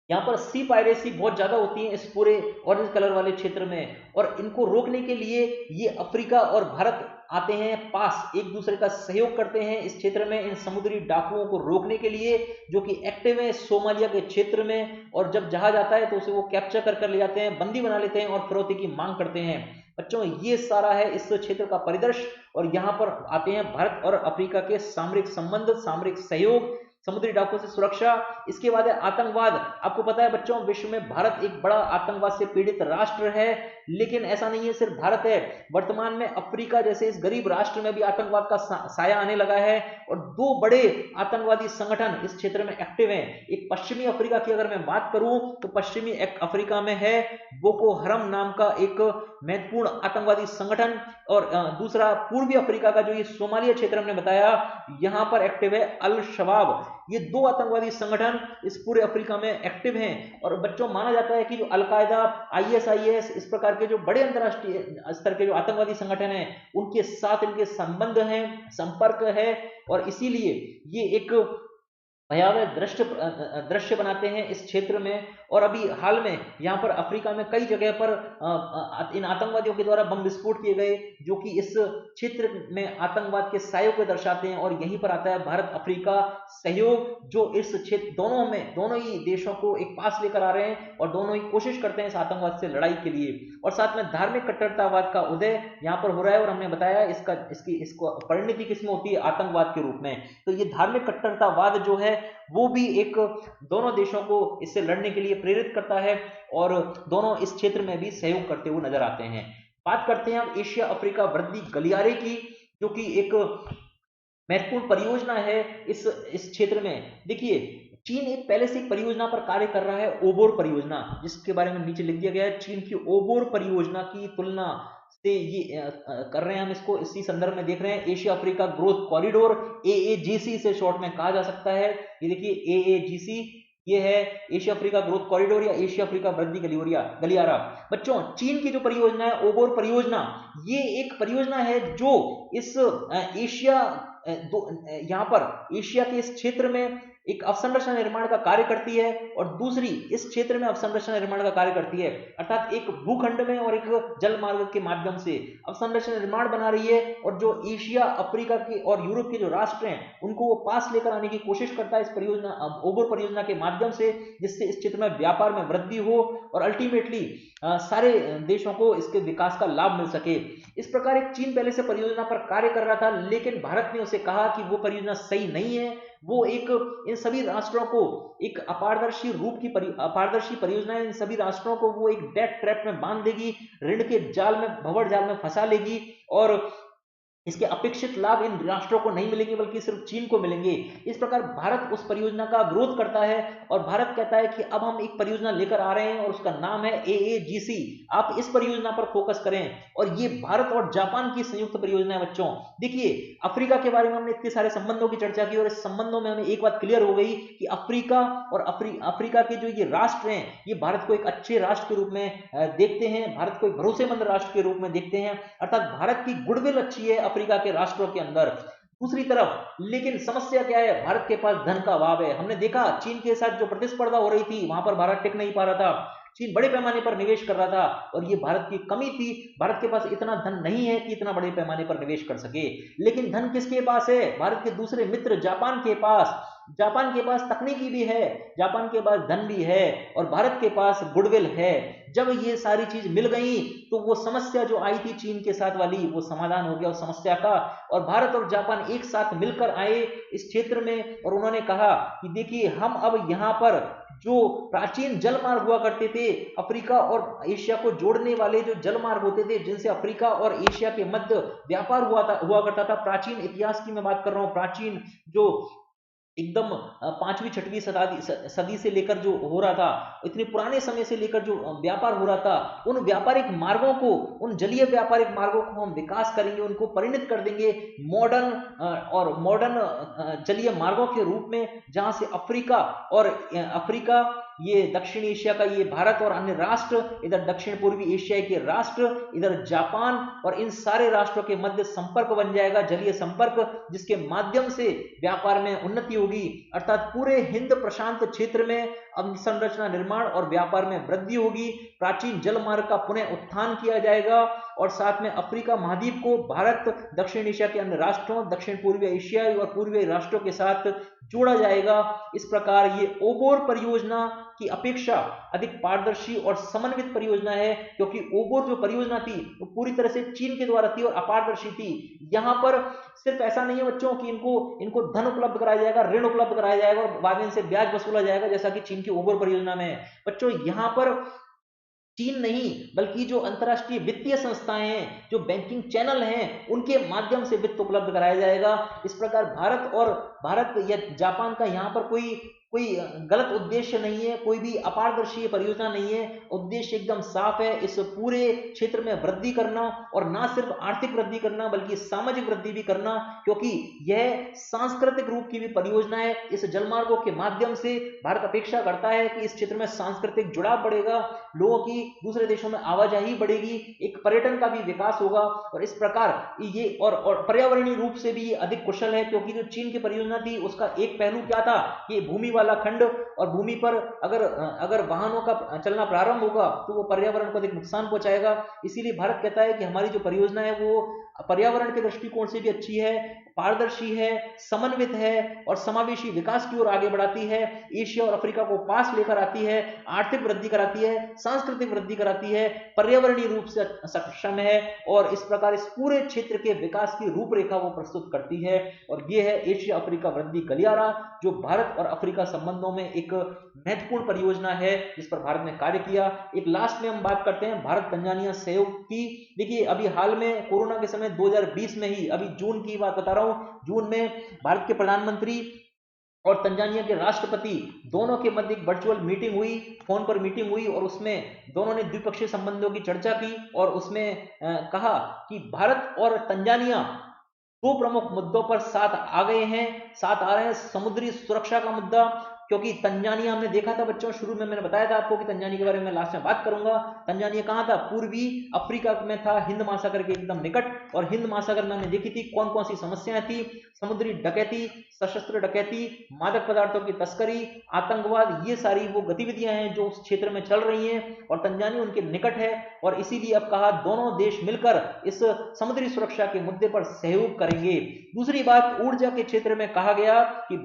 यहाँ पर सी पायरेसी बहुत ज्यादा होती है इस पूरे ऑरेंज कलर वाले क्षेत्र में, और इनको रोकने के लिए ये अफ्रीका और भारत आते हैं पास, एक दूसरे का सहयोग करते हैं इस क्षेत्र में इन समुद्री डाकुओं को रोकने के लिए, जो कि एक्टिव है सोमालिया के क्षेत्र में, और जब जहाज आता है तो उसे वो कैप्चर कर ले जाते हैं, बंदी बना लेते हैं, और फिरौती की मांग करते हैं। बच्चों ये सारा है इस क्षेत्र का परिदृश्य, और यहाँ पर आते हैं भारत और अफ्रीका के सामरिक संबंध, सामरिक सहयोग, समुद्री डाकुओं से सुरक्षा। इसके बाद है आतंकवाद। आपको पता है बच्चों, विश्व में भारत एक बड़ा आतंकवाद से पीड़ित राष्ट्र है, लेकिन ऐसा नहीं है सिर्फ भारत है, वर्तमान में अफ्रीका जैसे इस गरीब राष्ट्र में भी आतंकवाद का साया आने लगा है, और 2 बड़े आतंकवादी संगठन इस क्षेत्र में एक्टिव हैं। एक पश्चिमी अफ्रीका की अगर मैं बात करूं तो पश्चिमी अफ्रीका में है बोको हरम नाम का एक महत्वपूर्ण आतंकवादी संगठन, और दूसरा पूर्वी अफ्रीका का जो ये सोमालिया क्षेत्र हमने बताया, यहां पर एक्टिव है अल शबाब। ये 2 आतंकवादी संगठन इस पूरे अफ्रीका में एक्टिव हैं, और बच्चों माना जाता है कि जो अलकायदा, आईएसआईएस, इस प्रकार के जो बड़े अंतरराष्ट्रीय स्तर के जो आतंकवादी संगठन हैं, उनके साथ इनके संबंध हैं, संपर्क है, और इसीलिए ये एक भयावह दृश्य बनाते हैं इस क्षेत्र में। और अभी हाल में यहाँ पर अफ्रीका में कई जगह पर इन आतंकवादियों के द्वारा बम विस्फोट किए गए, जो कि इस क्षेत्र में आतंकवाद के सायों को दर्शाते हैं। और यहीं पर आता है भारत अफ्रीका सहयोग, जो इस क्षेत्र दोनों ही देशों को एक पास लेकर आ रहे हैं और दोनों ही कोशिश करते हैं इस आतंकवाद से लड़ाई के लिए। और साथ में धार्मिक कट्टरतावाद का उदय यहाँ पर हो रहा है, और हमने बताया इसको परिणति किसमें होती है, आतंकवाद के रूप में। तो ये धार्मिक कट्टरतावाद जो है वो भी एक दोनों देशों को इससे लड़ने के लिए प्रेरित करता है, और दोनों इस क्षेत्र में भी सहयोग करते हुए नजर आते हैं। बात करते हैं अब एशिया अफ्रीका वृद्धि गलियारे की, जो कि एक महत्वपूर्ण परियोजना है इस क्षेत्र में। देखिए, चीन एक पहले से एक परियोजना पर कार्य कर रहा है, ओबोर परियोजना, जिसके बारे में नीचे लिख दिया गया है। चीन की ओबोर परियोजना की तुलना से ये कर रहे हैं हम इसको, इसी संदर्भ में देख रहे हैं Asia Africa growth corridor, AAGC से शॉर्ट में कहा जा सकता है। ये देखिए AAGC, ये है एशिया अफ्रीका ग्रोथ कॉरिडोर या एशिया अफ्रीका वृद्धि गलियारा। बच्चों, चीन की जो परियोजना है ओबोर परियोजना, ये एक परियोजना है जो इस एशिया यहाँ पर एशिया के इस क्षेत्र में एक अवसंरचना निर्माण का कार्य करती है, और दूसरी इस क्षेत्र में अवसंरचना निर्माण का कार्य करती है। अर्थात एक भूखंड में और एक जल मार्ग के माध्यम से अवसंरचना निर्माण बना रही है, और जो एशिया अफ्रीका के और यूरोप के जो राष्ट्र हैं उनको वो पास लेकर आने की कोशिश करता है इस परियोजना, ओबोर परियोजना के माध्यम से, जिससे इस क्षेत्र में व्यापार में वृद्धि हो और अल्टीमेटली सारे देशों को इसके विकास का लाभ मिल सके। इस प्रकार एक चीन पहले से परियोजना पर कार्य कर रहा था, लेकिन भारत ने उसे कहा कि वो परियोजना सही नहीं है, वो एक इन सभी राष्ट्रों को एक अपारदर्शी परियोजना है, इन सभी राष्ट्रों को वो एक डेट ट्रैप में बांध देगी, ऋण के जाल में, भंवर जाल में फंसा लेगी, और इसके अपेक्षित लाभ इन राष्ट्रों को नहीं मिलेंगे बल्कि सिर्फ चीन को मिलेंगे। इस प्रकार भारत उस परियोजना का विरोध करता है, और भारत कहता है कि अब हम एक परियोजना लेकर आ रहे हैं और उसका नाम है AAGC, आप इस परियोजना पर फोकस करें। और ये भारत और जापान की संयुक्त परियोजना है। बच्चों देखिए, अफ्रीका के बारे में हमने इतने सारे संबंधों की चर्चा की, और इस संबंधों में हमें एक बात क्लियर हो गई कि अफ्रीका और अफ्रीका के जो ये राष्ट्र हैं, ये भारत को एक अच्छे राष्ट्र के रूप में देखते हैं, भारत को एक भरोसेमंद राष्ट्र के रूप में देखते हैं। अर्थात भारत की गुडविल अच्छी है अफ्रीका के राष्ट्रों के अंदर। दूसरी तरफ लेकिन समस्या क्या है, भारत के पास धन का अभाव है। हमने देखा चीन के साथ जो प्रतिस्पर्धा हो रही थी, वहां पर भारत टिक नहीं पा रहा था। चीन बड़े पैमाने पर निवेश कर रहा था, और ये भारत की कमी थी। भारत के पास इतना धन नहीं है कि इतना बड़े पैमाने पर निवेश कर सके। लेकिन धन किसके पास है? भारत के दूसरे मित्र जापान के पास। जापान के पास तकनीकी भी है, जापान के पास धन भी है, और भारत के पास गुडविल है। जब ये सारी चीज मिल गई तो वो समस्या जो आई थी चीन के साथ वाली, वो समाधान हो गया उस समस्या का। और भारत और जापान एक साथ मिलकर आए इस क्षेत्र में, और उन्होंने कहा कि देखिए, हम अब यहाँ पर जो प्राचीन जल मार्ग हुआ करते थे, अफ्रीका और एशिया को जोड़ने वाले जो जल मार्ग होते थे, जिनसे अफ्रीका और एशिया के मध्य व्यापार हुआ करता था, प्राचीन इतिहास की मैं बात कर रहा हूँ, प्राचीन जो एकदम 5वीं 6वीं सदी से लेकर जो हो रहा था, इतने पुराने समय से लेकर जो व्यापार हो रहा था, उन व्यापारिक मार्गों को, उन जलीय व्यापारिक मार्गों को हम विकास करेंगे, उनको परिणत कर देंगे मॉडर्न जलीय मार्गों के रूप में, जहां से अफ्रीका, ये दक्षिण एशिया का ये भारत और अन्य राष्ट्र, इधर दक्षिण पूर्वी एशिया के राष्ट्र, इधर जापान, और इन सारे राष्ट्रों के मध्य संपर्क बन जाएगा, जलीय संपर्क, जिसके माध्यम से व्यापार में उन्नति होगी। अर्थात पूरे हिंद प्रशांत क्षेत्र में अवसंरचना निर्माण और व्यापार में वृद्धि होगी, प्राचीन जल मार्ग का पुनः उत्थान किया जाएगा, और साथ में अफ्रीका महाद्वीप को भारत, दक्षिण एशिया के अन्य राष्ट्रों, दक्षिण पूर्वी एशियाई और पूर्वी राष्ट्रों के साथ जोड़ा जाएगा। इस प्रकार ये ओबोर परियोजना की अपेक्षा अधिक पारदर्शी और समन्वित परियोजना है, क्योंकि ओबोर जो परियोजना थी वो पूरी तरह से चीन के द्वारा थी और अपारदर्शी थी। यहाँ पर सिर्फ ऐसा नहीं है बच्चों कि इनको धन उपलब्ध कराया जाएगा, ऋण उपलब्ध कराया जाएगा और बाद में इनसे ब्याज वसूला जाएगा, जैसा कि चीन की ओबोर परियोजना में है। बच्चों, यहाँ पर चीन नहीं बल्कि जो अंतरराष्ट्रीय वित्तीय संस्थाएं हैं, जो बैंकिंग चैनल हैं, उनके माध्यम से वित्त उपलब्ध कराया जाएगा। इस प्रकार भारत या जापान का यहाँ पर कोई कोई गलत उद्देश्य नहीं है, कोई भी अपारदर्शी परियोजना नहीं है। उद्देश्य एकदम साफ है, इस पूरे क्षेत्र में वृद्धि करना, और ना सिर्फ आर्थिक वृद्धि करना बल्कि सामाजिक वृद्धि भी करना, क्योंकि यह सांस्कृतिक रूप की भी परियोजना है। इस जलमार्गों के माध्यम से भारत अपेक्षा करता है कि इस क्षेत्र में सांस्कृतिक जुड़ाव बढ़ेगा, लोगों की दूसरे देशों में आवाजाही बढ़ेगी, एक पर्यटन का भी विकास होगा, और इस प्रकार ये और पर्यावरणीय रूप से भी अधिक कुशल है, क्योंकि जो चीन की परियोजना थी उसका एक पहलू क्या था कि भूमि वाला खंड, और भूमि पर अगर वाहनों का चलना प्रारंभ होगा तो वो पर्यावरण को अधिक नुकसान पहुंचाएगा। इसीलिए भारत कहता है कि हमारी जो परियोजना है वो पर्यावरण के दृष्टिकोण से भी अच्छी है, पारदर्शी है, समन्वित है और समावेशी विकास की ओर आगे बढ़ाती है, एशिया और अफ्रीका को पास लेकर आती है, आर्थिक वृद्धि कराती है, सांस्कृतिक वृद्धि कराती है, पर्यावरणीय रूप से सक्षम है, और इस प्रकार इस पूरे क्षेत्र के विकास की रूपरेखा वो प्रस्तुत करती है। और ये है एशिया अफ्रीका वृद्धि गलियारा, जो भारत और अफ्रीका संबंधों में एक महत्वपूर्ण परियोजना है जिस पर भारत ने कार्य किया। एक लास्ट में हम बात करते हैं भारत तंजानिया सहयोग की। देखिए, अभी हाल में कोरोना के समय 2020 में ही, अभी जून की बात बता रहा हूं, जून में भारत के प्रधानमंत्री और तंजानिया के राष्ट्रपति दोनों के मध्य एक वर्चुअल मीटिंग हुई, फोन पर मीटिंग हुई, और उसमें दोनों ने द्विपक्षीय संबंधों की चर्चा की, और उसमें कहा कि भारत और तंजानिया दो प्रमुख मुद्दों पर साथ आ रहे हैं। समुद्री सुरक्षा का मुद्दा, क्योंकि तंजानिया हमने देखा था बच्चों, शुरू में मैंने बताया था आपको कि तंजानिया के बारे में लास्ट में बात करूंगा। तंजानिया कहां था? पूर्वी अफ्रीका में था, हिंद महासागर के एकदम निकट, और हिंद महासागर में हमने देखी थी कौन कौन सी समस्याएं थी। समुद्री डकैती, सशस्त्र डकैती, मादक पदार्थों की तस्करी, आतंकवाद, ये सारी वो गतिविधियां हैं जो उस क्षेत्र में चल रही हैं, और तंजानिया उनके निकट है, और इसीलिए अब कहा दोनों देश मिलकर इस समुद्री सुरक्षा के मुद्दे पर सहयोग करेंगे। दूसरी बात, ऊर्जा के क्षेत्र में कहा गया कि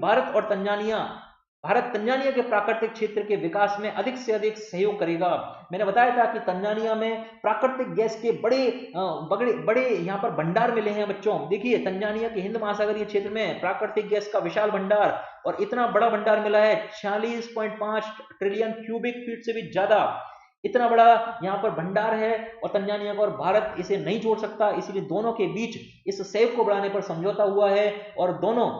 भारत तंजानिया के प्राकृतिक क्षेत्र के विकास में अधिक से अधिक सहयोग करेगा। मैंने बताया था कि तंजानिया में प्राकृतिक गैस के बड़े यहाँ पर भंडार मिले हैं बच्चों। देखिए, तंजानिया के हिंद महासागरीय क्षेत्र में प्राकृतिक गैस का विशाल भंडार, और इतना बड़ा भंडार मिला है, 46.5 ट्रिलियन क्यूबिक फीट से भी ज्यादा, इतना बड़ा यहाँ पर भंडार है, और तंजानिया को और भारत इसे नहीं छोड़ सकता। इसलिए दोनों के बीच इस सहयोग को बढ़ाने पर समझौता हुआ है, और दोनों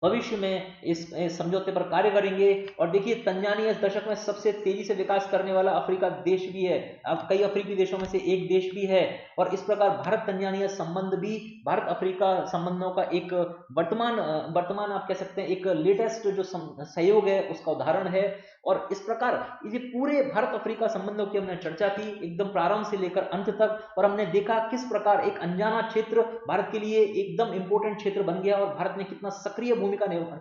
भविष्य में इस समझौते पर कार्य करेंगे। और देखिए, तंजानिया इस दशक में सबसे तेजी से विकास करने वाला अफ्रीका देश भी है, अब कई अफ्रीकी देशों में से एक देश भी है, और इस प्रकार भारत तंजानिया संबंध भी भारत अफ्रीका संबंधों का एक वर्तमान आप कह सकते हैं एक लेटेस्ट जो सहयोग है उसका उदाहरण है। और इस प्रकार ये पूरे भारत अफ्रीका संबंधों की हमने चर्चा की एकदम प्रारंभ से लेकर अंत तक, और हमने देखा किस प्रकार एक अनजाना क्षेत्र भारत के लिए एकदम इंपॉर्टेंट क्षेत्र बन गया, और भारत ने कितना सक्रिय भूमिका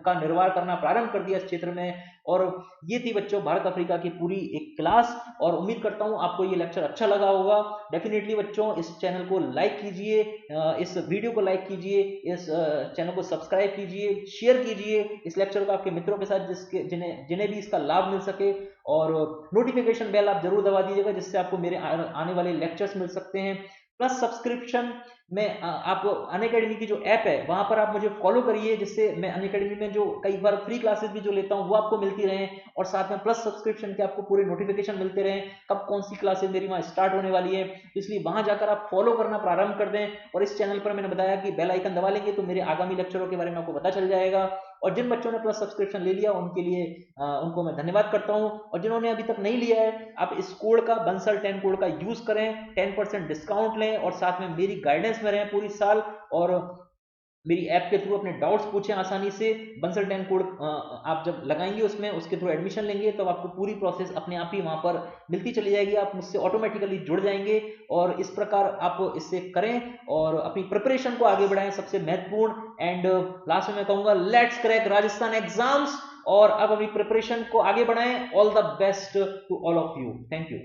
का निर्वाह करना प्रारंभ कर दिया इस क्षेत्र में। और ये थी बच्चों भारत अफ्रीका की पूरी एक क्लास, और उम्मीद करता हूं आपको ये लेक्चर अच्छा लगा होगा। डेफिनेटली बच्चों, इस चैनल को लाइक कीजिए, इस वीडियो को लाइक कीजिए, इस चैनल को सब्सक्राइब कीजिए, शेयर कीजिए इस लेक्चर को आपके मित्रों के साथ जिन्हें भी इसका लाभ मिल सके, और नोटिफिकेशन बेल आप जरूर दबा दीजिएगा जिससे आपको मेरे आने वाले लेक्चर्स मिल सकते हैं। प्लस सब्सक्रिप्शन में आप अनअकैडमी की जो ऐप है वहां पर आप मुझे फॉलो करिए, जिससे मैं अनअकैडमी में जो कई बार फ्री क्लासेस भी जो लेता हूं वो आपको मिलती रहें, और साथ में प्लस सब्सक्रिप्शन के आपको पूरे नोटिफिकेशन मिलते रहें कब कौन सी क्लासेस मेरी वहां स्टार्ट होने वाली है। इसलिए वहां जाकर आप फॉलो करना प्रारंभ कर दें, और इस चैनल पर मैंने बताया कि बेल आइकन दबा लेंगे तो मेरे आगामी लेक्चरों के बारे में आपको पता चल जाएगा। और जिन बच्चों ने प्लस सब्सक्रिप्शन ले लिया उनके लिए उनको मैं धन्यवाद करता हूं, और जिन्होंने अभी तक नहीं लिया है आप इस कोड का बंसल 10 कोड का यूज करें, 10% डिस्काउंट लें, और साथ में मेरी गाइडेंस में रहें पूरी साल, और मेरी ऐप के थ्रू अपने डाउट्स पूछें आसानी से। बंसल 10 कोड आप जब लगाएंगे उसमें, उसके थ्रू एडमिशन लेंगे तो आपको पूरी प्रोसेस अपने आप ही वहां पर मिलती चली जाएगी, आप मुझसे ऑटोमेटिकली जुड़ जाएंगे, और इस प्रकार आप इससे करें और अपनी प्रिपरेशन को आगे बढ़ाएं सबसे महत्वपूर्ण। एंड लास्ट में मैं कहूंगा लेट्स क्रैक राजस्थान एग्जाम्स, और अब अपनी प्रिपरेशन को आगे बढ़ाएं। All the best to all of you, thank you.